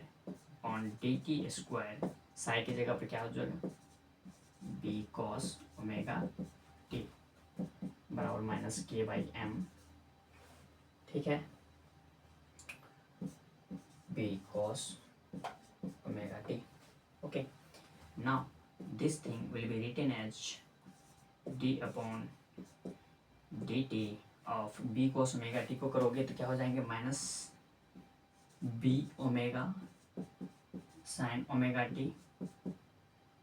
A: on dt square, psi की जगह पर क्या हो जाएगा b cos omega t बराबर minus k by m, ठीक है, b cos omega t। Okay, now this thing will be written as d upon dt of b cos omega t को करोगे तो क्या हो जाएंगे minus b omega sine omega T,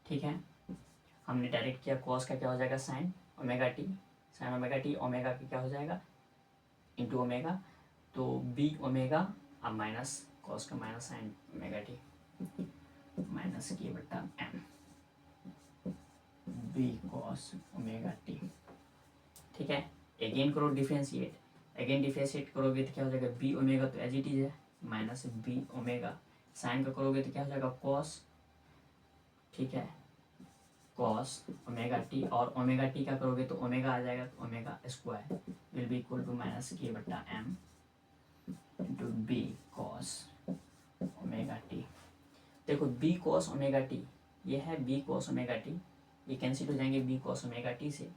A: ठीक है, हमने डायरेक्ट किया कॉस का क्या हो जाएगा sine omega t, sine omega t, omega का क्या हो जाएगा इंटू ओमेगा, तो बी ओमेगा अब माइनस कॉस का minus sine omega t minus k बट्टा m b cos omega T, ठीक है। अगेन करो डिफरेंशिएट, अगेन डिफरेंशिएट करोगे तो क्या हो जाएगा बी ओमेगा तो एज इट इज है माइनस बी ओमेगा, साइन का करोगे तो क्या हो जाएगा कॉस, ठीक है, कॉस ओमेगा टी, और ओमेगा टी का करोगे तो ओमेगा आ जाएगा, तो omega square will be equal to minus k बट्टा m into b cos omega t. देखो बी कॉस ओमेगा टी, ये है बी कॉस ओमेगा टी, ये कैंसिल हो जाएंगे बी कॉस ओमेगा टी से,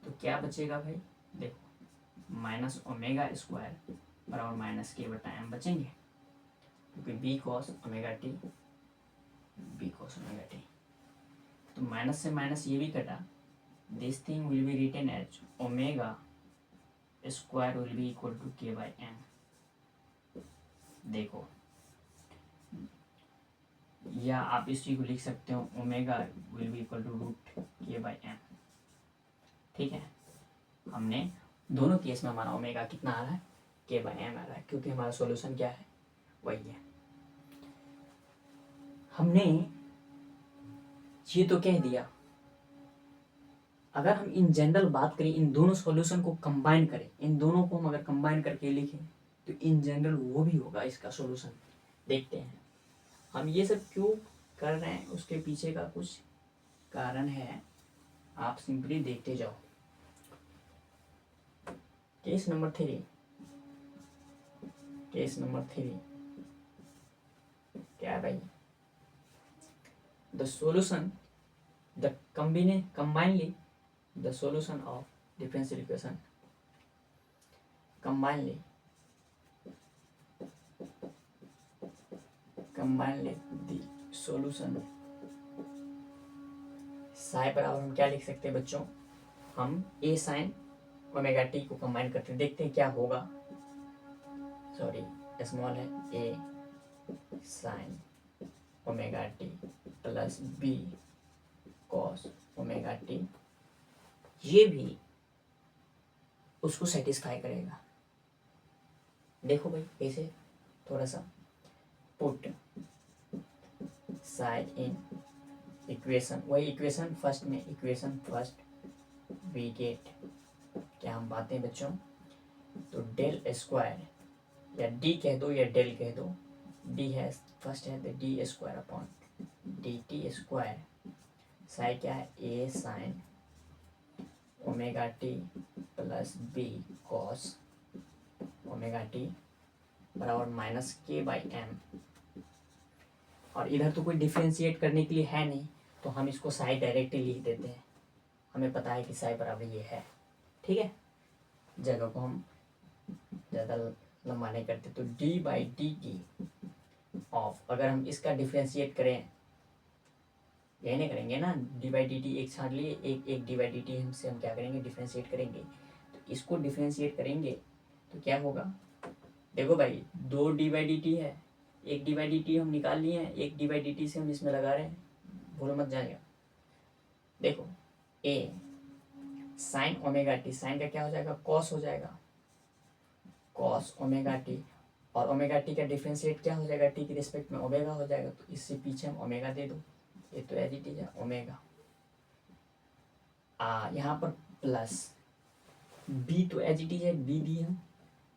A: तो क्या बचेगा भाई, देखो माइनस ओमेगा स्क्वायर बराबर माइनस के बटा एम बचेंगे, क्योंकि b cos omega t, B cos omega t, तो माइनस से माइनस ये भी कटा, this thing will be written as omega square will be equal to k by m. देखो या आप इस चीज को लिख सकते हो omega will be equal to root k by m. ठीक है, हमने दोनों केस में हमारा ओमेगा कितना आ रहा है, के बाई एम आ रहा है, क्योंकि हमारा सॉल्यूशन क्या है, वही है। हमने ये तो कह दिया, अगर हम इन जनरल बात करें, इन दोनों सॉल्यूशन को कंबाइन करें, इन दोनों को हम अगर कंबाइन करके लिखें तो इन जनरल वो भी होगा इसका सॉल्यूशन। देखते हैं हम ये सब क्यों कर रहे हैं, उसके पीछे का कुछ कारण है, आप सिंपली देखते जाओ। केस नंबर 3, केस नंबर 3 क्या है भाई, the solution the combinedly the solution of differential equation combinedly the solution Sai बराबर हम क्या लिख सकते हैं बच्चों, हम a sin ओमेगा टी को कंबाइन करते हैं, देखते हैं क्या होगा। सॉरी स्मॉल है, a sin omega T plus b cos omega t, ये भी उसको सेटिस्फाई करेगा। देखो भाई कैसे, थोड़ा सा पुट साइन इन इक्वेशन, वही इक्वेशन फर्स्ट में, इक्वेशन फर्स्ट वी गेट, क्या हम बातें हैं बच्चों, तो डेल स्क्वायर या डी कह दो या डेल कह दो, डी है फर्स्ट है तो d square upon d t square, sine क्या है, A sine omega T plus B cos omega t बराबर माइनस के बाई एम। और इधर तो कोई डिफ्रेंशिएट करने के लिए है नहीं, तो हम इसको साई डायरेक्टली लिख देते हैं, हमें पता है कि साई बराबर ये है। ठीक है, जगह को हम ज़्यादा लंबा नहीं करते, तो d by d t of, अगर हम इसका डिफ्रेंशिएट करें, यही नहीं करेंगे ना, डी बाई डी टी एक छाड़ लिए, एक डी बाई डी टी हमसे हम क्या करेंगे, डिफ्रेंशिएट करेंगे। तो इसको डिफ्रेंशिएट करेंगे तो क्या होगा, देखो भाई दो डी बाई डी टी है, एक डी बाई डी टी हम निकाल लिए हैं, एक डी बाई डी टी से हम इसमें लगा रहे हैं, भूल मत जाएगा। देखो ए साइन ओमेगा टी, साइन का क्या हो जाएगा, कॉस हो जाएगा, कॉस ओमेगा टी, और ओमेगा टी का डिफ्रेंशिएट क्या हो जाएगा, टी के रिस्पेक्ट में ओमेगा हो जाएगा, तो इससे पीछे हम ओमेगा दे दो, ये तो एज इट इज है ओमेगा। यहाँ पर प्लस बी तो एज इट इज है, बी दी हम,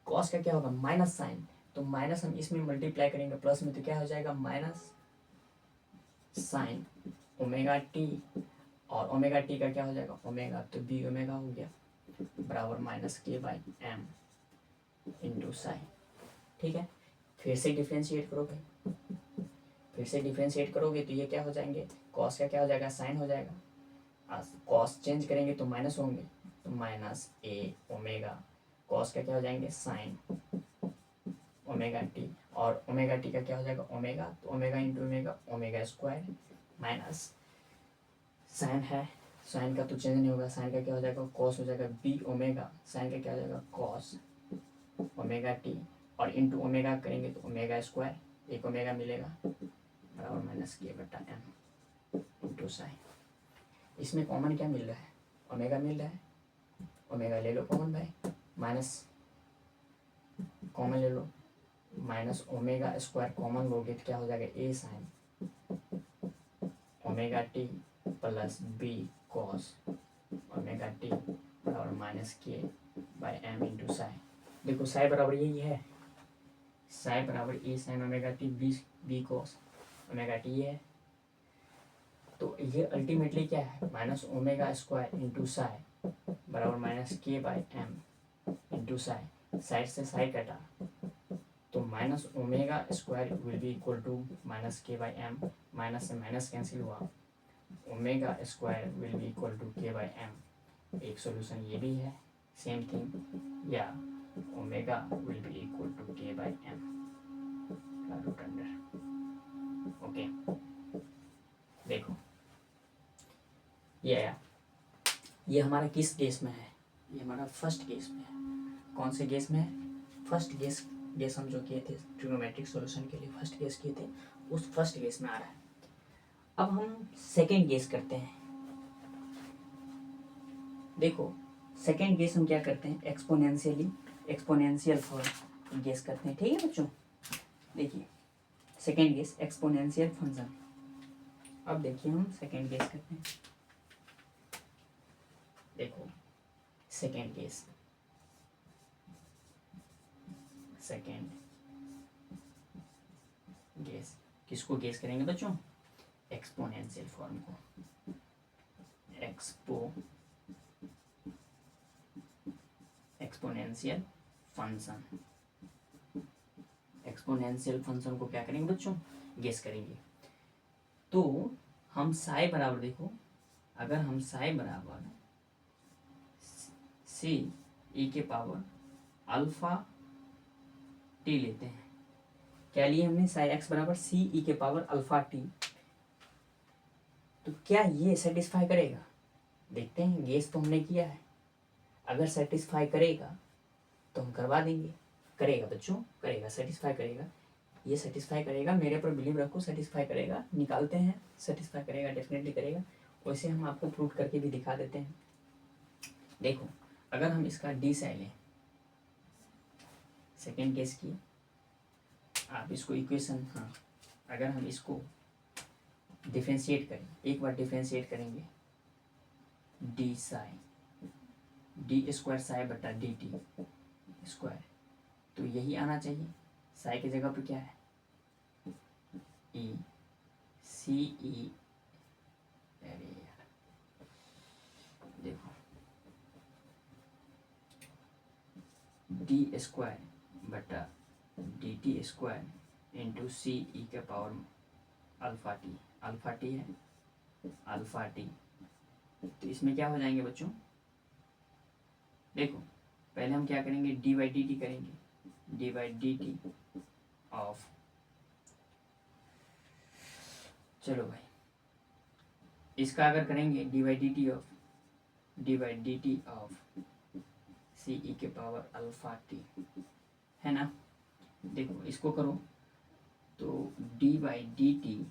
A: कॉस का क्या होगा माइनस साइन, तो माइनस हम इसमें मल्टीप्लाई करेंगे प्लस में, तो क्या हो जाएगा माइनस साइन ओमेगा टी, और ओमेगा टी का क्या हो जाएगा ओमेगा, तो बी ओमेगा हो गया बराबर minus k by m into sign. ठीक है, फिर से डिफ्रेंशिएट करो भाई, फिर से डिफ्रेंशिएट करोगे तो ये क्या हो जाएंगे, कॉस का क्या हो जाएगा साइन हो जाएगा, कॉस चेंज करेंगे तो माइनस होंगे, तो माइनस ए ओमेगा, कॉस का क्या हो जाएंगे साइन ओमेगा टी, और ओमेगा टी का क्या हो जाएगा ओमेगा, तो omega into omega, omega square minus sine है, साइन का तो चेंज नहीं होगा, साइन का क्या हो जाएगा कॉस हो जाएगा बी ओमेगा, साइन का क्या हो जाएगा कॉस ओमेगा टी, और इंटू ओमेगा करेंगे तो ओमेगा स्क्वायर, एक ओमेगा मिलेगा बराबर माइनस के बटा एम इंटू साइन। इसमें कॉमन क्या मिल रहा है, ओमेगा मिल रहा है, ओमेगा ले लो कॉमन भाई, माइनस कॉमन ले लो, माइनस ओमेगा स्क्वायर कॉमन लोगे तो क्या हो जाएगा A sine omega T plus B cos omega t बराबर minus k by m into sine. देखो साइन बराबर यही है, साइन बराबर A sine omega t B cos omega t है, तो ये अल्टीमेटली क्या है minus omega square into sine बराबर minus k by m into sine, side से साइड कटा तो minus omega square will be equal to minus k by m, minus से माइनस कैंसिल हुआ, omega square will be equal to k by m. एक solution ये भी है same thing, या omega will be equal to k by m का root under. Okay देखो ये आया, ये हमारा किस केस में है, ये हमारा फर्स्ट केस में है। कौन से केस में है, फर्स्ट केस हम जो किए थे ट्रिग्नोमेट्रिक सॉल्यूशन के लिए फर्स्ट केस किए थे, उस फर्स्ट केस में आ रहा है। अब हम सेकेंड गेस करते हैं। देखो सेकेंड गेस हम क्या करते हैं, एक्सपोनेंशियल फॉर्म गेस करते हैं, ठीक है बच्चों। देखिए सेकेंड गेस एक्सपोनेंशियल फंक्शन। अब देखिए हम सेकेंड गेस करते हैं। देखो सेकेंड गेस किसको गेस करेंगे बच्चों, एक्सपोनेंशियल फॉर्म को। एक्सपोनेंशियल फंक्शन को क्या करेंगे बच्चों, गेस करेंगे। तो हम साई बराबर, देखो अगर हम साई बराबर सी ई के पावर अल्फा टी लेते हैं, क्या लिए हमने, साई एक्स बराबर सी ई के पावर अल्फा टी, तो क्या ये सेटिस्फाई करेगा, देखते हैं। गेस तो हमने किया है, अगर सेटिस्फाई करेगा तो हम करवा देंगे। करेगा बच्चों, करेगा, सेटिस्फाई करेगा, ये सेटिस्फाई करेगा, मेरे पर बिलीव रखो, सेटिस्फाई करेगा। निकालते हैं, सेटिस्फाई करेगा, डेफिनेटली करेगा। वैसे हम आपको प्रूव करके भी दिखा देते हैं। देखो अगर हम इसका डी साई लें, सेकेंड केस की, आप इसको इक्वेशन, हाँ अगर हम इसको डिफ्रेंशिएट करें, एक बार डिफ्रेंशिएट करेंगे, D Sai, D square Sai बटा डी टी स्क्वायर, तो यही आना चाहिए। साई की जगह पे क्या है, ई सी ई, अरे यार देखो डी स्क्वायर बटा डी टी स्क्वायर इंटू सी ई के पावर अल्फा टी है, अल्फा टी। तो इसमें क्या हो जाएंगे बच्चों, देखो पहले हम क्या करेंगे, डी बाई डी टी करेंगे, d by d t of, चलो भाई इसका अगर करेंगे d by d t of C e के पावर अल्फा टी, है ना। देखो इसको करो तो d by d t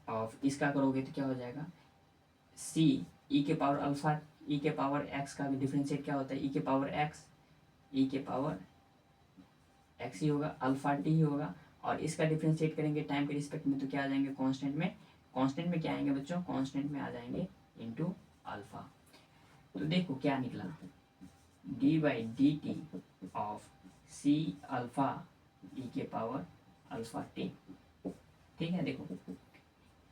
A: of, इसका करोगे तो क्या हो जाएगा, सी ई के पावर अल्फा, ई के पावर एक्स का डिफरेंशिएट क्या होता है, ई के पावर एक्स, ई के पावर एक्स ही होगा, अल्फा टी ही होगा। और इसका डिफरेंशिएट करेंगे टाइम के रिस्पेक्ट में, तो क्या आ जाएंगे, कांस्टेंट में। कांस्टेंट में क्या आएंगे बच्चों, कांस्टेंट में आ जाएंगे इनटू अल्फा। तो देखो क्या निकला, d by d t of C alpha e के पावर अल्फा टी, ठीक है। देखो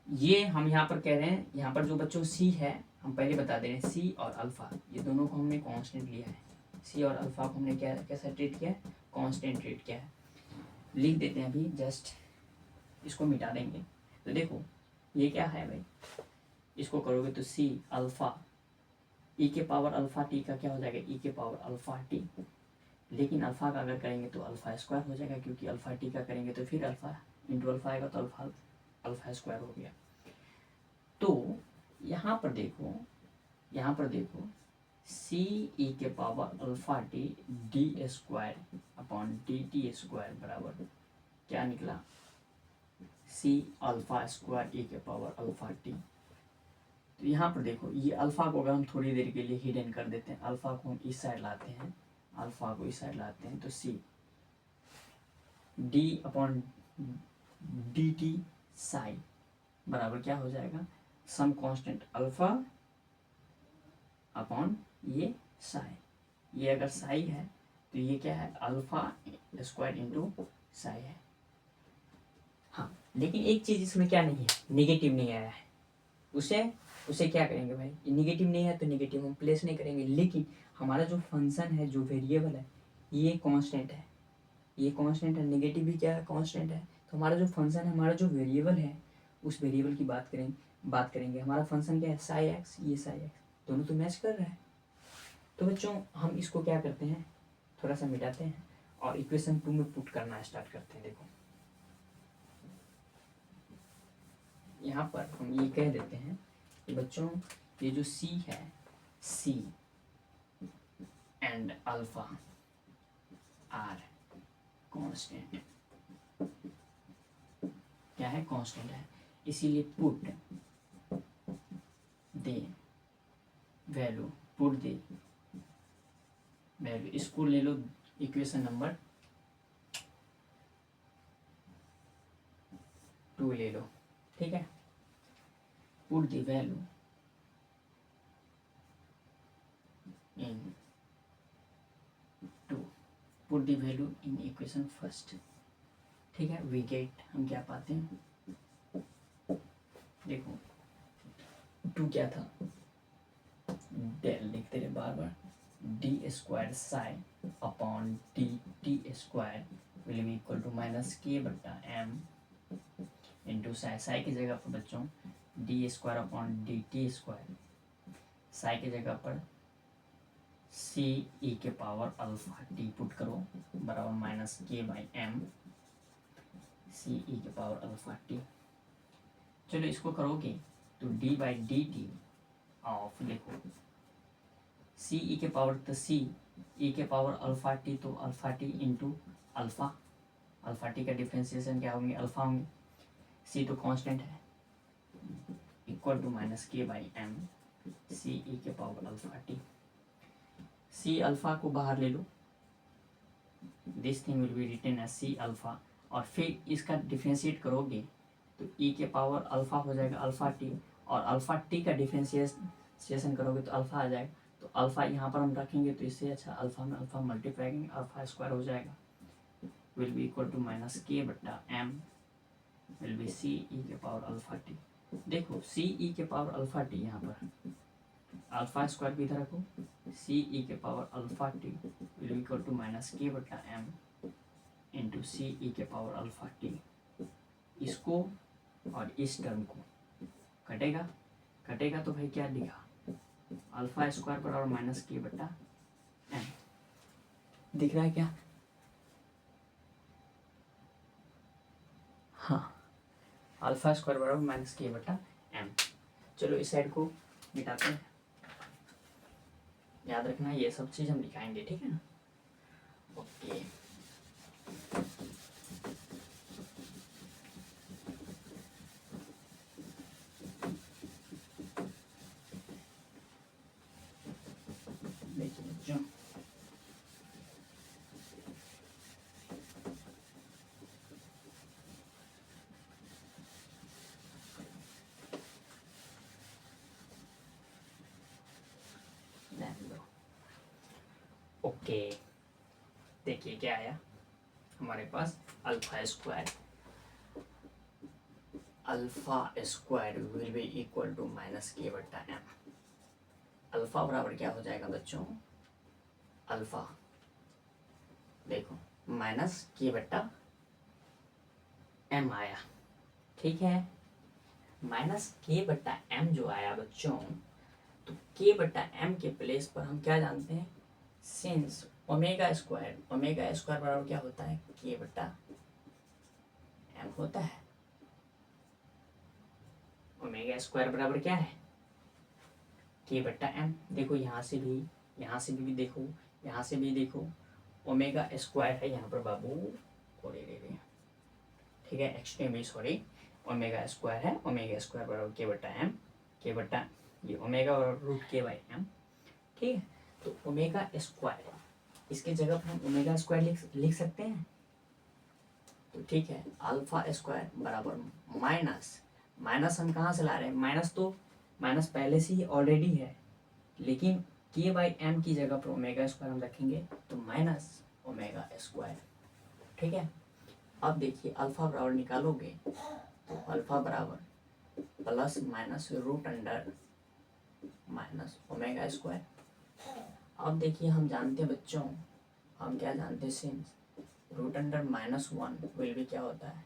A: ये हम यहाँ पर कह रहे हैं, यहाँ पर जो बच्चों सी है, हम पहले बता दे रहे हैं, सी और अल्फा ये दोनों को हमने कांस्टेंट लिया है। सी और अल्फा को हमने क्या कैसा ट्रीट किया है, कांस्टेंट ट्रीट किया है। लिख देते हैं अभी, जस्ट इसको मिटा देंगे। तो देखो ये क्या है भाई, इसको करोगे तो सी अल्फा ई के पावर अल्फा टी का क्या हो जाएगा, ई के पावर अल्फा टी, लेकिन अल्फा का अगर करेंगे तो अल्फा स्क्वायर हो जाएगा, क्योंकि अल्फा टी का करेंगे तो फिर अल्फा इंटू अल्फा आएगा, तो अल्फा स्क्वायर हो गया। तो यहाँ पर देखो सी ई के power alpha T D square upon d t square बराबर क्या निकला, सी अल्फा स्क्वायर ई के पावर अल्फा टी। तो यहाँ पर देखो ये अल्फा को अगर हम थोड़ी देर के लिए हिडन कर देते हैं, अल्फा को हम इस साइड लाते हैं, अल्फा को इस साइड लाते हैं, तो c d upon d t psi बराबर क्या हो जाएगा, सम कांस्टेंट अल्फा अपॉन ये साई। ये अगर साई है तो ये क्या है, अल्फा स्क्वायर इंटू साई है। हाँ लेकिन एक चीज इसमें क्या नहीं है, निगेटिव नहीं आया है, उसे क्या करेंगे भाई, निगेटिव नहीं है तो निगेटिव हम प्लेस नहीं करेंगे। लेकिन हमारा जो फंक्शन है, जो वेरिएबल है, ये कांस्टेंट है, ये कांस्टेंट है, नेगेटिव भी क्या है, कांस्टेंट है। तो हमारा जो फंक्शन है, हमारा जो वेरिएबल है, उस वेरिएबल की बात करेंगे। हमारा फंक्शन क्या है, साई एक्स, ये साई एक्स, दोनों तो मैच कर रहा है। तो बच्चों हम इसको क्या करते हैं, थोड़ा सा मिटाते हैं और इक्वेशन 2 में पुट करना स्टार्ट करते हैं। देखो यहाँ पर हम ये कह देते हैं कि बच्चों ये जो सी है, सी एंड अल्फा आर कांस्टेंट, क्या है, कांस्टेंट है। इसीलिए पुट दे वैल्यू, पुट दे वैल्यू, इसको ले लो इक्वेशन नंबर 2 ले लो, ठीक है। Put the value in 2, put the value in equation first, ठीक है। वी गेट, हम क्या पाते हैं, देखो 2 क्या था, डेल लिखते रहे बार बार, d square sine upon d t square will be equal to minus k बट्टा एम इंटू साई, साई की जगह पर बच्चों D square upon d t square, psi की जगह पर सी ई के पावर अल्फा टी पुट करो बराबर minus k by m C e के पावर अल्फा टी। चलो इसको करोगे तो d by d t of, देखो सी ई के पावर, तो सी ई के पावर अल्फा टी, तो alpha t into alpha, alpha t का डिफ्रेंसिएशन क्या होंगे, अल्फा होंगे, सी तो कांस्टेंट है, equal to minus k by m C e के power alpha t. C alpha को बाहर ले लो, this thing will be written as C alpha, और फिर इसका डिफ्रेंशिएट करोगे तो ई के पावर अल्फा हो जाएगा अल्फा टी, और अल्फा टी का डिफ्रेंशिएशन करोगे तो अल्फा आ जाएगा, तो अल्फा यहाँ पर हम रखेंगे तो इससे अच्छा अल्फा में अल्फा मल्टीप्लाई करेंगे, अल्फा स्क्वायर हो जाएगा, will be equal to minus k बट्टा m will be c e के पावर अल्फा टी। देखो सी ई के पावर अल्फा टी, यहाँ पर अल्फा स्क्वायर भी इधर रखो, सी ई के power alpha t will be equal to minus k बट्टा एम इंटू सी ई के पावर अल्फा टी। इसको और इस टर्म को कटेगा, कटेगा तो भाई क्या दिखा, अल्फा स्क्वायर बराबर माइनस के बट्टा एम, दिख रहा है क्या, हाँ अल्फा स्क्वायर बराबर माइनस के बटा एम। चलो इस साइड को मिटाते हैं, याद रखना ये सब चीज़ हम दिखाएंगे, ठीक है ना। ओके देखिए बच्चों, ओके देखिए क्या आया हमारे पास, alpha square will be equal to minus k बट्टा एम। अल्फा बराबर क्या हो जाएगा बच्चों, अल्फा देखो माइनस के बट्टा एम आया, ठीक है। माइनस के बट्टा एम जो आया बच्चों, तो के बट्टा एम के प्लेस पर हम क्या जानते हैं, सिंस ओमेगा स्क्वायर बराबर क्या होता है, के बट्टा एम होता है। ओमेगा स्क्वायर बराबर क्या है, के बट्टा एम। देखो यहाँ से भी देखो, यहाँ से भी देखो, ओमेगा स्क्वायर है यहाँ पर बाबू, ठीक है, एक्सट्रीमली सॉरी, ओमेगा स्क्वायर है, ओमेगा स्क्वायर बराबर के बट्टा एम, के बट्टा ये ओमेगा और रूट के बाई एम, ठीक है। तो ओमेगा स्क्वायर, इसके जगह पर हम ओमेगा स्क्वायर लिख सकते हैं, तो ठीक है, अल्फा स्क्वायर बराबर माइनस हम कहाँ से ला रहे हैं, माइनस पहले से ही ऑलरेडी है, लेकिन के बाई एम की जगह पर ओमेगा स्क्वायर हम रखेंगे तो माइनस ओमेगा स्क्वायर, ठीक है। अब देखिए अल्फा बराबर निकालोगे तो अल्फा बराबर plus minus root under minus omega square. अब देखिए हम जानते हैं बच्चों, हम क्या जानते हैं, सिंस रूट अंडर -1 विल भी क्या होता है,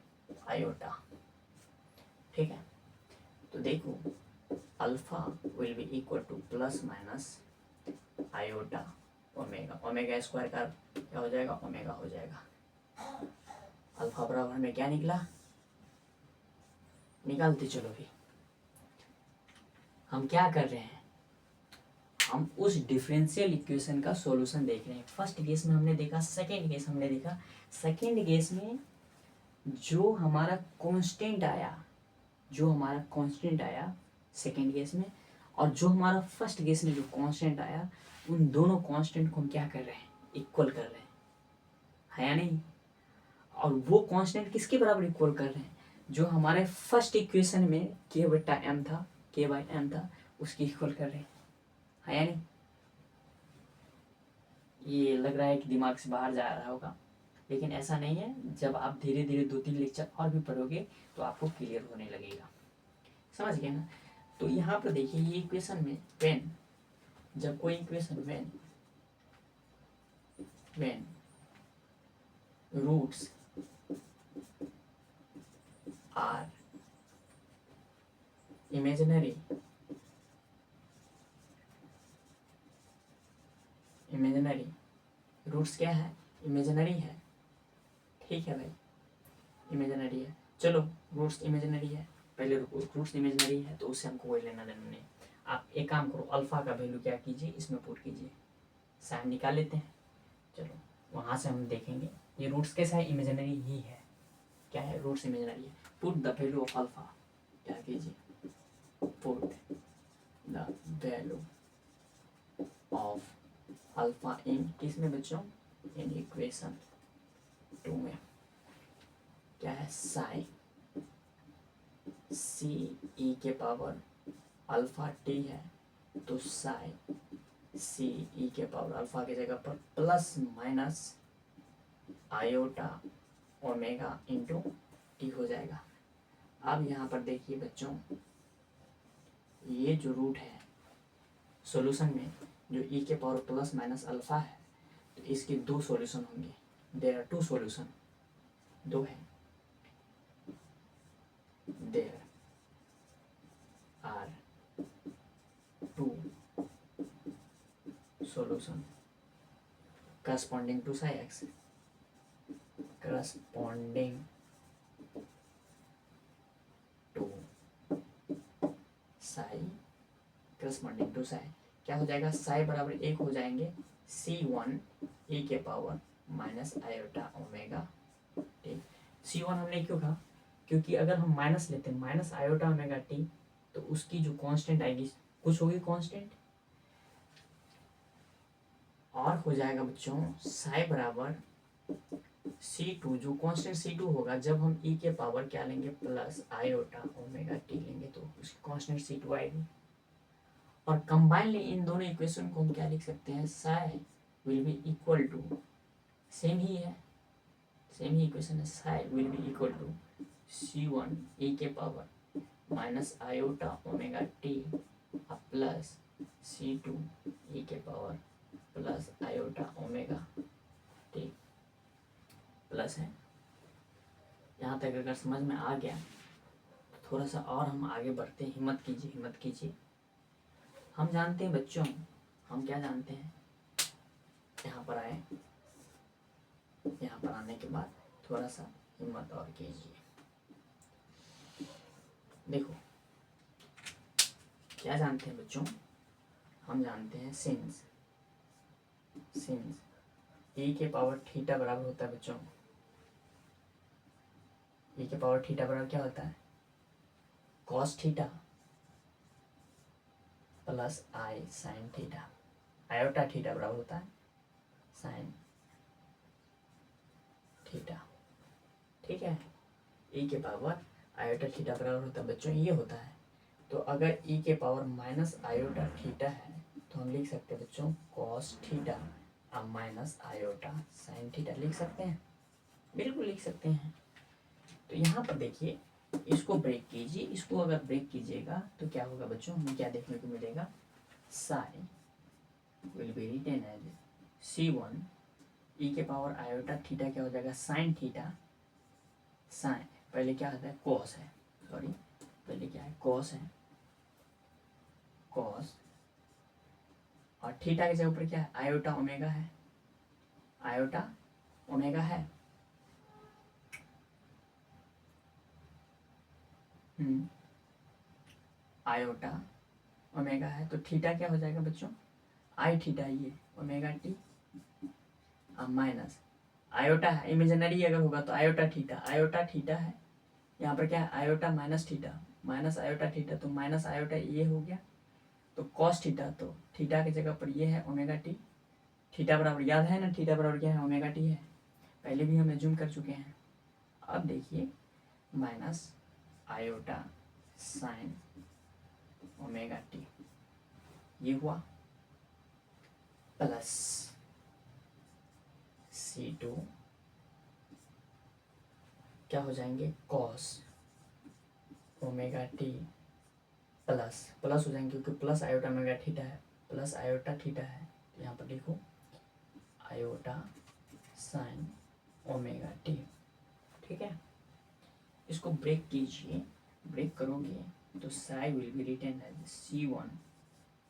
A: आयोटा, ठीक है। तो देखो alpha will be equal two plus minus iota omega, omega square का क्या हो जाएगा, ओमेगा हो जाएगा। अल्फा बराबर हमें क्या निकला, निकालते चलो भी, हम क्या कर रहे हैं, हम उस डिफरेंशियल इक्वेशन का सॉल्यूशन देख रहे हैं। फर्स्ट केस में हमने देखा, सेकेंड केस हमने देखा, सेकेंड केस में जो हमारा कांस्टेंट आया, जो हमारा कांस्टेंट आया सेकेंड केस में और जो हमारा फर्स्ट केस में जो कांस्टेंट आया, उन दोनों कांस्टेंट को हम क्या कर रहे हैं, इक्वल कर रहे हैं, है या नहीं। और वो कांस्टेंट किसके बराबर इक्वल कर रहे हैं, जो हमारे फर्स्ट इक्वेशन में के बटा एम था, के बाई एम था, उसकी इक्वल कर रहे हैं, है या नहीं। ये लग रहा है कि दिमाग से बाहर जा रहा होगा, लेकिन ऐसा नहीं है। जब आप धीरे धीरे 2-3 लेक्चर और भी पढ़ोगे तो आपको क्लियर होने लगेगा, समझ गए ना। तो यहाँ पर देखिए ये इक्वेशन में व्हेन, जब कोई equation when roots are imaginary roots क्या है, इमेजिनरी है, ठीक है भाई, इमेजिनरी है। चलो रूट्स इमेजिनरी है, पहले रुको, रूट्स इमेजिनरी है तो उससे हमको कोई लेना देना नहीं। आप एक काम करो, अल्फा का वैल्यू क्या कीजिए, इसमें पुट कीजिए, साइन निकाल लेते हैं। चलो वहाँ से हम देखेंगे ये रूट्स कैसा है, इमेजिनरी ही है, क्या है, रूट्स इमेजिनरी है। Put the value of alpha, क्या कीजिए, put the value of alpha in किस में बच्चों, इन इक्वेशन 2 में, क्या है, साइन सी ई के पावर अल्फा टी है, तो साइन सी ई के पावर अल्फा की जगह पर plus minus iota omega into T हो जाएगा। अब यहाँ पर देखिए बच्चों, ये जो रूट है सॉल्यूशन में, जो ई के पावर प्लस माइनस अल्फा है, तो इसके 2 सॉल्यूशन होंगे, देयर आर 2 सॉल्यूशन, 2 है, there are 2 solution corresponding to psi x, corresponding to psi, corresponding to psi क्या हो जाएगा, psi बराबर 1 हो जाएंगे C1 e के पावर माइनस आयोटा ओमेगा, ठीक। C1 हमने क्यों कहा, क्योंकि अगर हम माइनस लेते हैं माइनस आयोटा ओमेगा टी, तो उसकी जो कांस्टेंट आएगी कुछ होगी कांस्टेंट, और हो जाएगा बच्चों साई बराबर C2, जो कांस्टेंट C2 होगा, जब हम e के पावर क्या लेंगे, प्लस आयोटा ओमेगा टी लेंगे, तो उसकी कांस्टेंट C2 आएगी। और कंबाइनली इन दोनों इक्वेशन को हम क्या लिख सकते हैं, psi will be equal to, same ही है, सेम ही इक्वेशन है, psi will be equal to C1 e के power minus iota omega T plus C2 e के पावर प्लस आयोटा ओमेगा, ठीक, प्लस है। यहाँ तक अगर समझ में आ गया तो थोड़ा सा और हम आगे बढ़ते हैं, हिम्मत कीजिए, हिम्मत कीजिए। हम जानते हैं बच्चों, हम क्या जानते हैं, यहाँ पर आए, यहाँ पर आने के बाद थोड़ा सा हिम्मत और कीजिए। देखो क्या जानते हैं बच्चों, हम जानते हैं सिंस e के पावर थीटा बराबर होता है बच्चों, e के पावर थीटा बराबर क्या होता है, कॉस थीटा प्लस आई साइन थीटा, आयोटा थीटा बराबर होता है साइन थीटा, ठीक है। e के पावर आयोटा थीटा बराबर होता है बच्चों, ये होता है। तो अगर e के पावर माइनस आयोटा थीटा है तो हम लिख सकते हैं बच्चों कॉस थीटा अब माइनस आयोटा साइन थीटा, लिख सकते हैं, बिल्कुल लिख सकते हैं। तो यहाँ पर देखिए, इसको ब्रेक कीजिए, इसको अगर ब्रेक कीजिएगा तो क्या होगा बच्चों, हमें क्या देखने को मिलेगा, sine will be written as C1 e के पावर आयोटा थीटा क्या हो जाएगा, साइन थीटा, साइन पहले क्या होता है, कॉस है, सॉरी पहले क्या है, कॉस है, कॉस, और थीटा के जगह पर क्या है, आयोटा ओमेगा है, आयोटा ओमेगा है, आयोटा ओमेगा है, तो थीटा क्या हो जाएगा बच्चों, आई थीटा, ये ओमेगा टी, अब माइनस आयोटा है, इमेजिनरी अगर होगा तो आयोटा थीटा है, यहाँ पर क्या है, iota minus theta, minus iota theta, तो माइनस आयोटा ये हो गया, तो कॉस थीटा, तो थीटा की जगह पर ये है ओमेगा टी, थीटा बराबर याद है ना, थीटा बराबर क्या है, ओमेगा टी है, पहले भी हम एज्यूम कर चुके हैं। अब देखिए minus iota sine omega t ये हुआ, प्लस C2 क्या हो जाएंगे, cos omega T plus plus हो जाएंगे क्योंकि प्लस आयोटा ओमेगा थीटा है, प्लस आयोटा थीटा है, तो यहाँ पर लिखो आयोटा साइन ओमेगा टी। ठीक है, इसको ब्रेक कीजिए, ब्रेक करोगे तो psi will be written as C1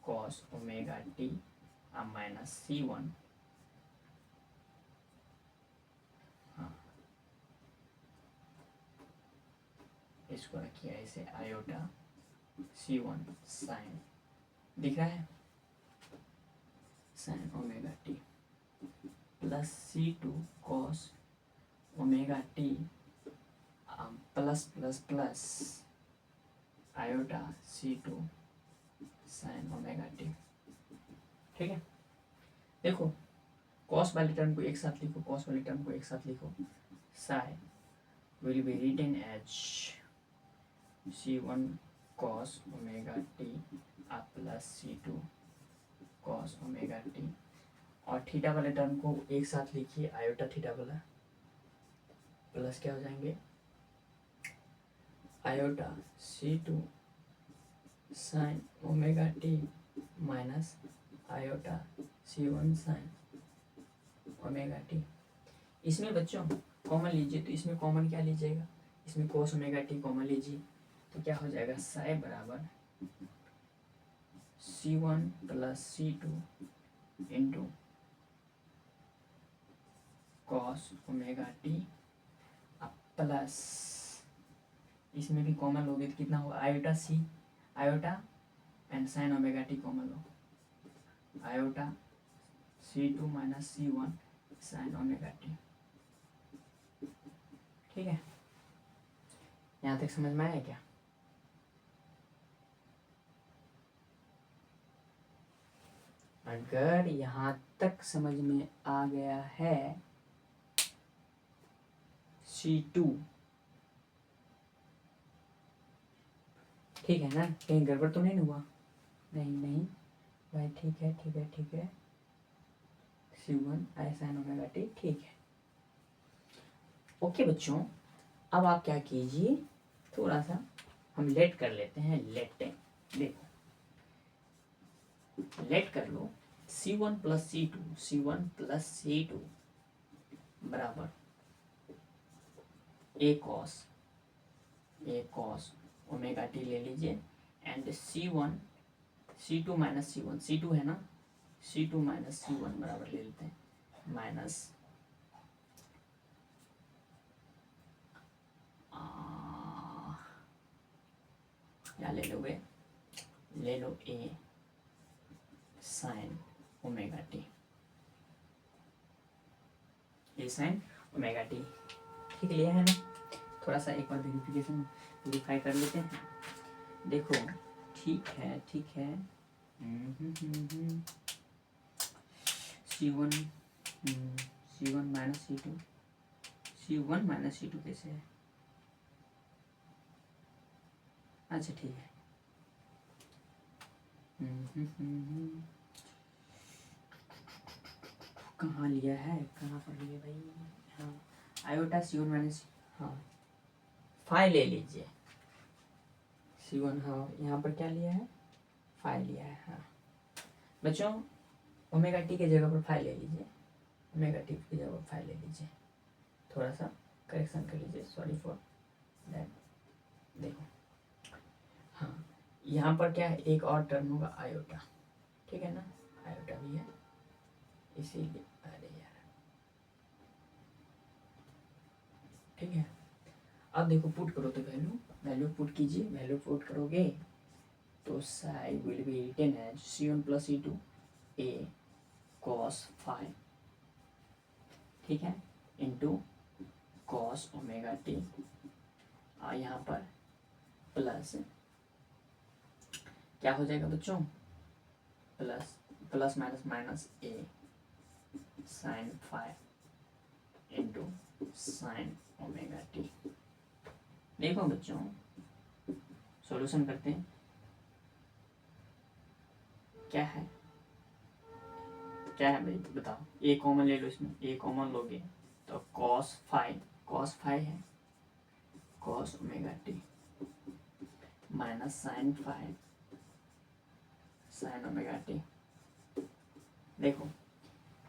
A: cos omega t minus C1, हाँ इसको रखिए ऐसे, आयोटा C1 साइन, दिख रहा है, sign omega T plus C2 cos omega T plus plus plus iota C2 sign omega T. ठीक है, देखो कॉस वाले टर्म को एक साथ लिखो, कॉस वाले टर्म को एक साथ लिखो, psi will be written as C1 cos omega T plus C2 cos omega t, और थीटा वाले टर्म को एक साथ लिखिए, आयोटा थीटा वाला प्लस क्या हो जाएंगे, iota C2 sign omega t minus iota C1 sine omega T. इसमें बच्चों कॉमन लीजिए, तो इसमें कॉमन क्या लीजिएगा, इसमें कोस ओमेगा टी कॉमन लीजिए, तो क्या हो जाएगा, साई बराबर C1 plus C2 into cos omega T plus, इसमें भी कॉमन लोगे तो कितना होगा, iota c, iota and sine omega t common लो, iota C2 minus C1 sine omega T. ठीक है, यहाँ तक समझ में आया क्या? अगर यहाँ तक समझ में आ गया है C2, ठीक है ना, कहीं गड़बड़ तो नहीं हुआ, नहीं नहीं भाई, ठीक है ठीक है ठीक है, C1 साइन ओमेगा टी, ठीक है। ओके बच्चों, अब आप क्या कीजिए, थोड़ा सा हम लेट कर लेते हैं, लेट, देखो लेट कर लो, C1 plus C2, C1 plus C2 बराबर ए कॉस ओमेगा टी ले लीजिए, and C1 C2 minus C1, C2 है ना, C2 माइनस C1 बराबर ले लेते हैं, माइनस क्या ले लोगे, ले लो ए साइन ओमेगा टी, ए साइन ओमेगा टी, ठीक लिया है ना। थोड़ा सा एक बार वेरीफाई कर लेते हैं, देखो ठीक है ठीक है, C1 minus C2, C1 minus C2 कैसे है, अच्छा ठीक है, कहाँ लिया है, कहाँ पर लिया भाई, हाँ आयोटा C1 माइनस, हाँ फाइव ले लीजिए, C1, हाँ यहाँ पर क्या लिया है, फाइव लिया है, हाँ बच्चों ओमेगा टी की जगह पर फाइव ले लीजिए, ओमेगा टी की जगह पर फाइव ले लीजिए, थोड़ा सा करेक्शन कर लीजिए, सॉरी फॉर दैट। देखो हाँ, यहाँ पर क्या है, एक और टर्म होगा आयोटा, ठीक है ना, आयोटा भी है, इसीलिए अरे यार, ठीक है। अब देखो पुट करो, तो वैल्यू पुट कीजिए, वैल्यू पुट करोगे तो psi will be written as C1 plus C2 a cos five, ठीक है, इंटू कॉस ओमेगा टी, और यहाँ पर प्लस क्या हो जाएगा बच्चों, plus plus minus minus A sine five into sine omega t. देखो बच्चों सॉल्यूशन करते हैं, क्या है भाई बताओ, ए कॉमन ले लो, इसमें ए कॉमन लोगे तो कॉस फाइव है cos omega t minus sine five sine omega t. देखो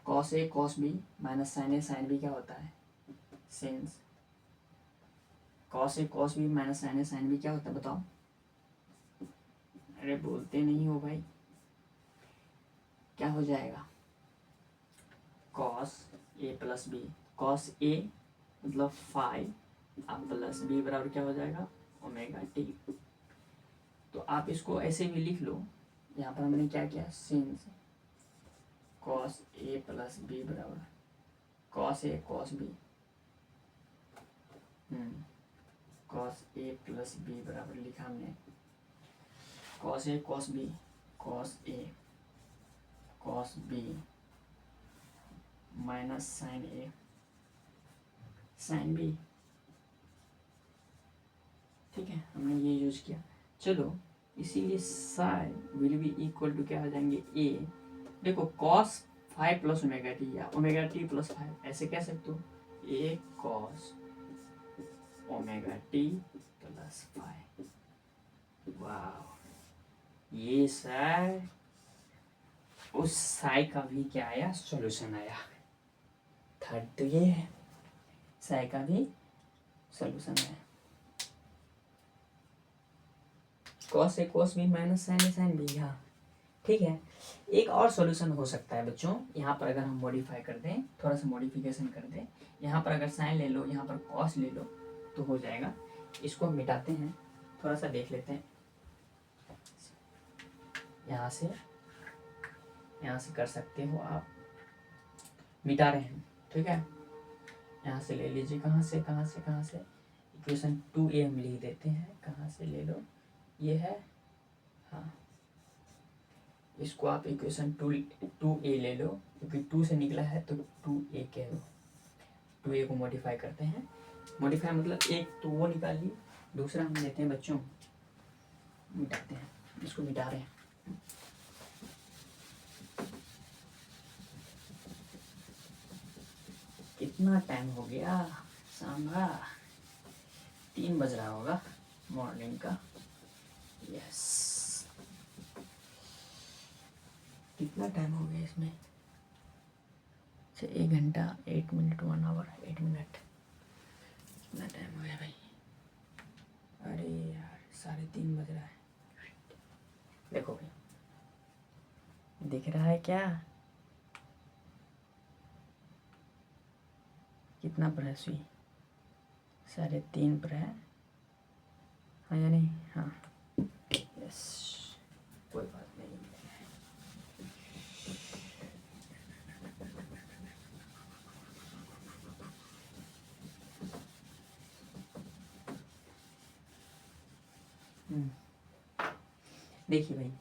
A: कॉस ए कॉस बी माइनस साइन ए साइन बी क्या होता है, सिंस कॉस ए कॉस बी माइनस साइन ए साइन बी क्या होता है बताओ। अरे बोलते नहीं हो भाई, क्या हो जाएगा, cos A plus B, cos ए मतलब फाइव अब प्लस बी बराबर क्या हो जाएगा ओमेगा टी। तो आप इसको ऐसे भी लिख लो, यहाँ पर हमने क्या किया, since cos A plus B बराबर cos A cos B, cos A plus B बराबर लिखा हमने कॉस ए cos B cos B minus sine ए साइन बी। ठीक है, हमने ये यूज किया। चलो इसीलिए sine will be equal to क्या हो जाएंगे ए, देखो cos five plus omega t या ओमेगा टी प्लस फाइव ऐसे कह सकते हो, A cos omega T plus five. वाह, ये सर उस साई का भी क्या आया सॉल्यूशन आया, थर्ड तो ये है साई का भी सॉल्यूशन आया। Cos A cos B minus sine A sine B, हाँ ठीक है। एक और सॉल्यूशन हो सकता है बच्चों, यहाँ पर अगर हम मॉडिफाई कर दें, थोड़ा सा मॉडिफिकेशन कर दें, यहाँ पर अगर साइन ले लो यहाँ पर कॉस ले लो तो हो जाएगा। इसको हम मिटाते हैं, थोड़ा सा देख लेते हैं, यहाँ से कर सकते हो आप, मिटा रहे हैं ठीक है। यहाँ से ले लीजिए, कहाँ से इक्वेशन 2a हम लिख देते हैं, कहाँ से ले लो, ये है हाँ, इसको आप इक्वेशन 2a ले लो क्योंकि 2 से निकला है तो 2a कह दो। 2a को मॉडिफाई करते हैं, मॉडिफाई मतलब एक तो वो निकाल ली, दूसरा हम लेते हैं बच्चों, मिटाते हैं, इसको मिटा रहे हैं। कितना टाइम हो गया, शाम का 3 बज रहा होगा मॉर्निंग का, यस। कितना टाइम हो गया इसमें, 1 घंटा 8 मिनट 1 आवर 8 मिनट, कितना टाइम हो गया भाई। अरे यार 3:30 बज रहा है। देखो भाई दिख रहा है क्या, कितना पर है सुई, 3:30 पर है, हाँ या नहीं, हाँ यस, कोई बात नहीं। देखिए भाई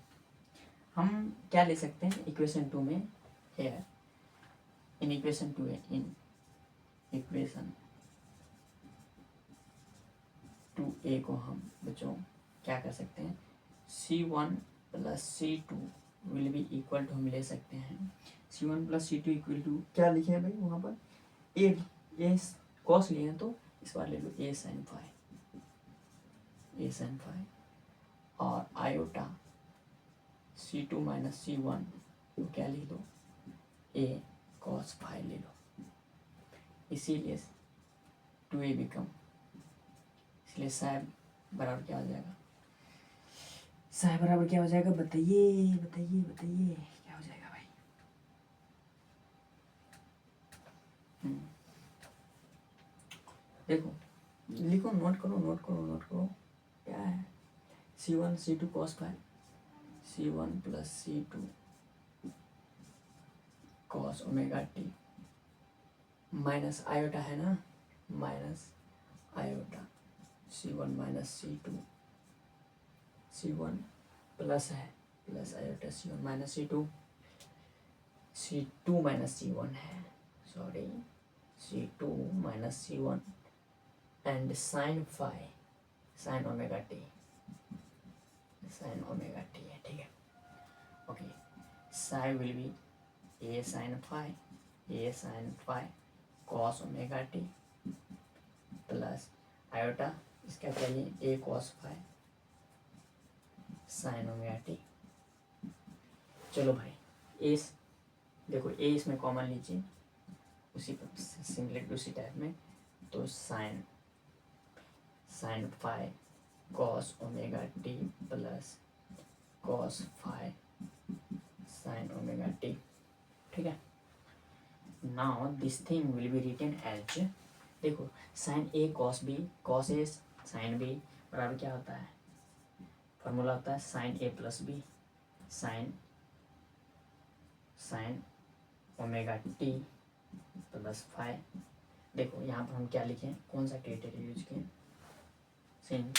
A: हम क्या ले सकते हैं, इक्वेशन 2 में है, इन इक्वेशन 2 है, इन इक्वेशन 2a को हम बच्चों क्या कर सकते हैं, c1 plus c2 will be equal to हम ले सकते हैं, c1 plus c2 equal to क्या लिखे हैं भाई वहाँ पर, ए कॉस लिए हैं तो इस बार ले लो a sin फाई और आयोटा c2 माइनस c1 तो क्या लिख दो a cos फाई ले लो, इसीलिए 2a बिकम, इसलिए साइब बराबर क्या हो जाएगा, साइब बराबर क्या हो जाएगा, बताइए क्या हो जाएगा भाई। देखो लिखो, नोट करो क्या है, c1 c2 cos phi, c1 plus c2 cos omega t minus iota है ना, minus iota c1 minus c2 C1 plus है, plus iota C1 minus C2, C2 minus C1 है, sorry C2 minus C1 and sine phi, sine omega t, sine omega t है, ठीक है। Okay, psi will be A sine phi, A sine phi cos omega T plus iota इसका चाहिए A cos phi sine omega t. चलो भाई ए, देखो ए इसमें common लीजिए, उसी सिंगलेट उसी टाइप में, तो sine sine phi cos omega T plus cos phi sine omega T, ठीक है। Now this thing will be written as, देखो sine A cos B, cos A sine B बराबर क्या होता है, फॉर्मूला होता है sine A plus B sine sine omega T plus phi. देखो यहाँ पर हम क्या लिखें, कौन सा क्राइटेरिया यूज किए, सेम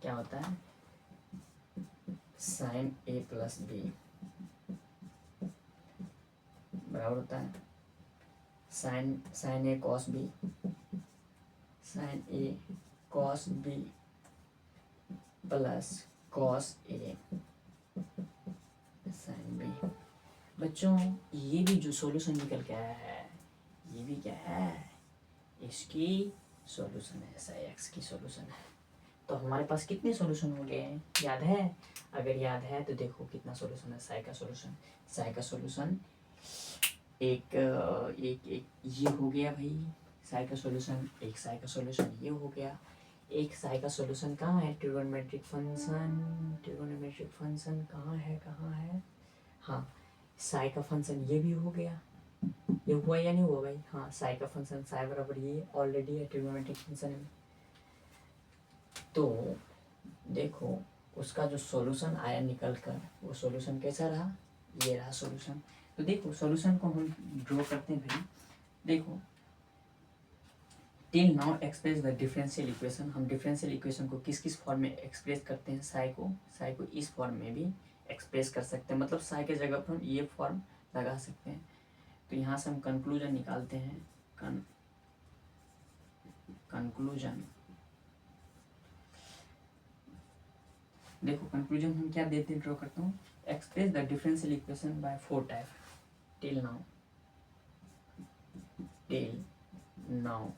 A: क्या होता है साइन ए प्लस बी बराबर होता है sign sign A cos B, sign A cos B plus cos A sine B. बच्चों ये भी जो सॉल्यूशन निकल के आया है, ये भी क्या है, इसकी सॉल्यूशन है, साई एक्स की सॉल्यूशन है। तो हमारे पास कितने सॉल्यूशन हो गए हैं, याद है? अगर याद है तो देखो कितना सॉल्यूशन है साई का सॉल्यूशन। साई का सॉल्यूशन एक एक एक ये हो गया भाई साई का सॉल्यूशन, एक साई का सॉल्यूशन ये हो गया, एक साई का सॉल्यूशन कहाँ है, ट्रिगोनोमेट्रिक फंक्शन, ट्रिगोनोमेट्रिक फंक्शन कहाँ है, हाँ साई का फंक्शन ये भी हो गया, ये हुआ या नहीं हुआ भाई, हाँ साई का फंक्शन साई बराबर ये ऑलरेडी है ट्रिगोनोमेट्रिक फंक्शन में। तो देखो उसका जो सॉल्यूशन आया निकल कर, वो सॉल्यूशन कैसा रहा, ये रहा सॉल्यूशन। तो देखो सॉल्यूशन को हम ड्रॉ करते हैं भाई, देखो till now express the differential equation, हम डिफरेंशियल इक्वेशन को किस किस फॉर्म में एक्सप्रेस करते हैं, साई को इस फॉर्म में भी एक्सप्रेस कर सकते हैं, मतलब साई के जगह पर हम ये फॉर्म लगा सकते हैं। तो यहाँ से हम कंक्लूजन निकालते हैं, कंक्लूजन, देखो कंक्लूजन हम क्या देते हैं, ड्रॉ करता हूँ, express the differential equation by 4 type till now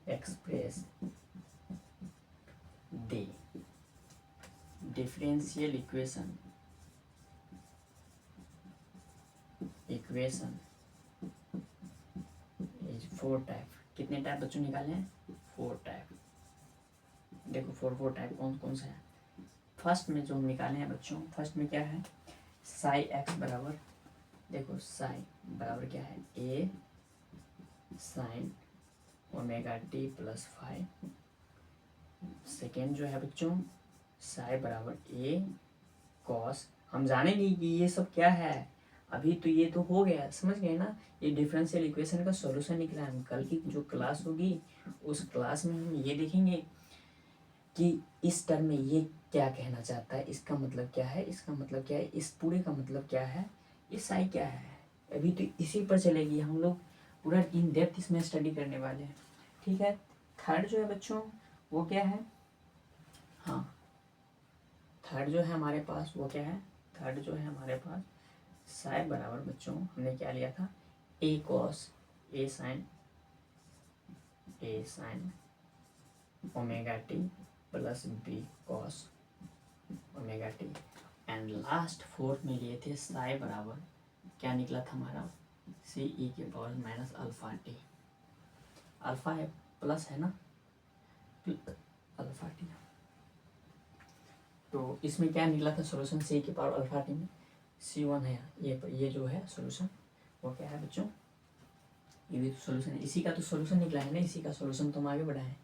A: express the differential equation is 4 type. कितने टाइप बच्चों निकाले हैं, 4 टाइप। देखो 4 टाइप कौन कौन सा है। फर्स्ट में जो हम निकाले हैं बच्चों, फर्स्ट में क्या है, साई एक्स बराबर, देखो साई बराबर क्या है, A sine omega T plus phi. Second जो है बच्चों साई बराबर ए कॉस, हम जानेंगे कि ये सब क्या है, अभी तो ये तो हो गया, समझ गए ना, ये डिफरेंशियल इक्वेशन का सॉल्यूशन निकला है। हम कल की जो क्लास होगी उस क्लास में हम ये देखेंगे कि इस टर्म में ये क्या कहना चाहता है, इसका मतलब क्या है, इसका मतलब क्या है, इस पूरे का मतलब क्या है, ये साई क्या है। अभी तो इसी पर चलेगी, हम लोग पूरा इन डेप्थ इसमें स्टडी करने वाले हैं, ठीक है। थर्ड जो है बच्चों वो क्या है, हाँ थर्ड जो है हमारे पास वो क्या है, थर्ड जो है हमारे पास साई बराबर बच्चों हमने क्या लिया था, A cos A sine omega T plus B cos omega T. And last fourth में लिए थे साई बराबर क्या निकला था हमारा, सी ई के power minus alpha T, alpha है प्लस है ना, अल्फा टी। तो इसमें क्या निकला था सॉल्यूशन, सी के पावर अल्फा टी में C1 है, ये जो है सॉल्यूशन वो क्या है बच्चों, ये भी तो सॉल्यूशन है, इसी का तो सॉल्यूशन निकला है ना, इसी का सॉल्यूशन तो हम आगे बढ़ाएं।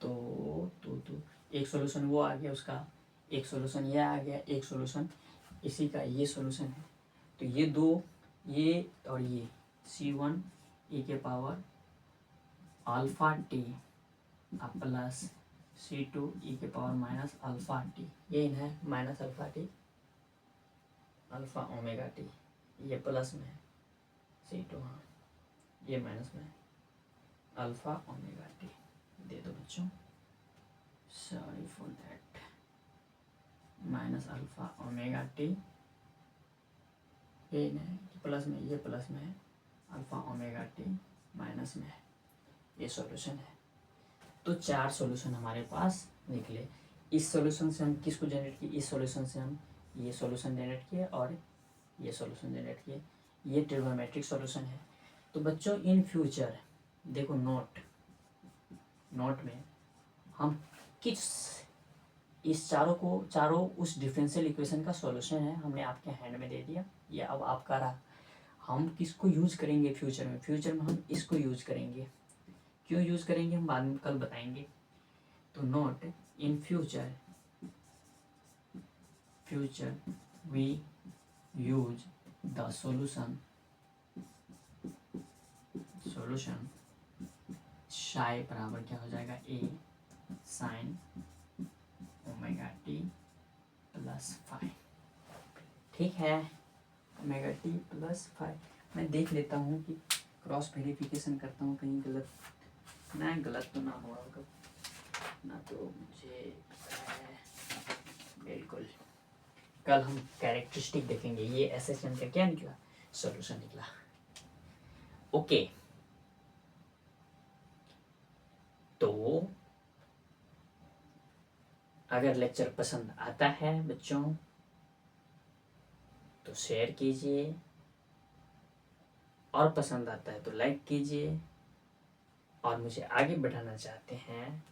A: तो एक सॉल्यूशन वो आ गया उसका, एक सॉल्यूशन ये आ गया, एक सॉल्यूशन इसी का ये सॉल्यूशन है। तो ये दो, ये और ये C1 e के power alpha T plus C2 e minus alpha T, ये इन है minus alpha T alpha omega t, ये प्लस में है C2, हाँ ये माइनस में है अल्फा ओमेगा टी। दे दो बच्चों, sorry for that, minus alpha omega t, ये है प्लस में, ये प्लस में है अल्फा ओमेगा टी माइनस में है, ये सॉल्यूशन है। तो 4 सॉल्यूशन हमारे पास निकले। इस सॉल्यूशन से हम किसको जनरेट किए, इस सॉल्यूशन से हम ये सॉल्यूशन जनरेट किए और ये सॉल्यूशन जनरेट किए, ये ट्रिग्नोमेट्रिक सॉल्यूशन है। तो बच्चों इन फ्यूचर देखो नोट में हम किस इस चारों उस डिफरेंशियल इक्वेशन का सॉल्यूशन है, हमने आपके हैंड में दे दिया, ये अब आपका रहा। हम किसको यूज करेंगे फ्यूचर में हम इसको यूज करेंगे। क्यों यूज करेंगे हम बाद में कल बताएंगे। तो note in future we use the solution psi बराबर क्या हो जाएगा, A sine omega T plus phi. ठीक है, ओमेगा टी प्लस फाइव। मैं देख लेता हूँ कि क्रॉस वेरिफिकेशन करता हूँ कहीं गलत तो ना हुआ होगा ना, तो मुझे बिल्कुल। कल हम कैरेक्टरिस्टिक देखेंगे, ये एसएसएम का क्या निकला, सॉल्यूशन निकला। ओके, तो अगर लेक्चर पसंद आता है बच्चों तो शेयर कीजिए, और पसंद आता है तो लाइक कीजिए, और मुझे आगे बढ़ाना चाहते हैं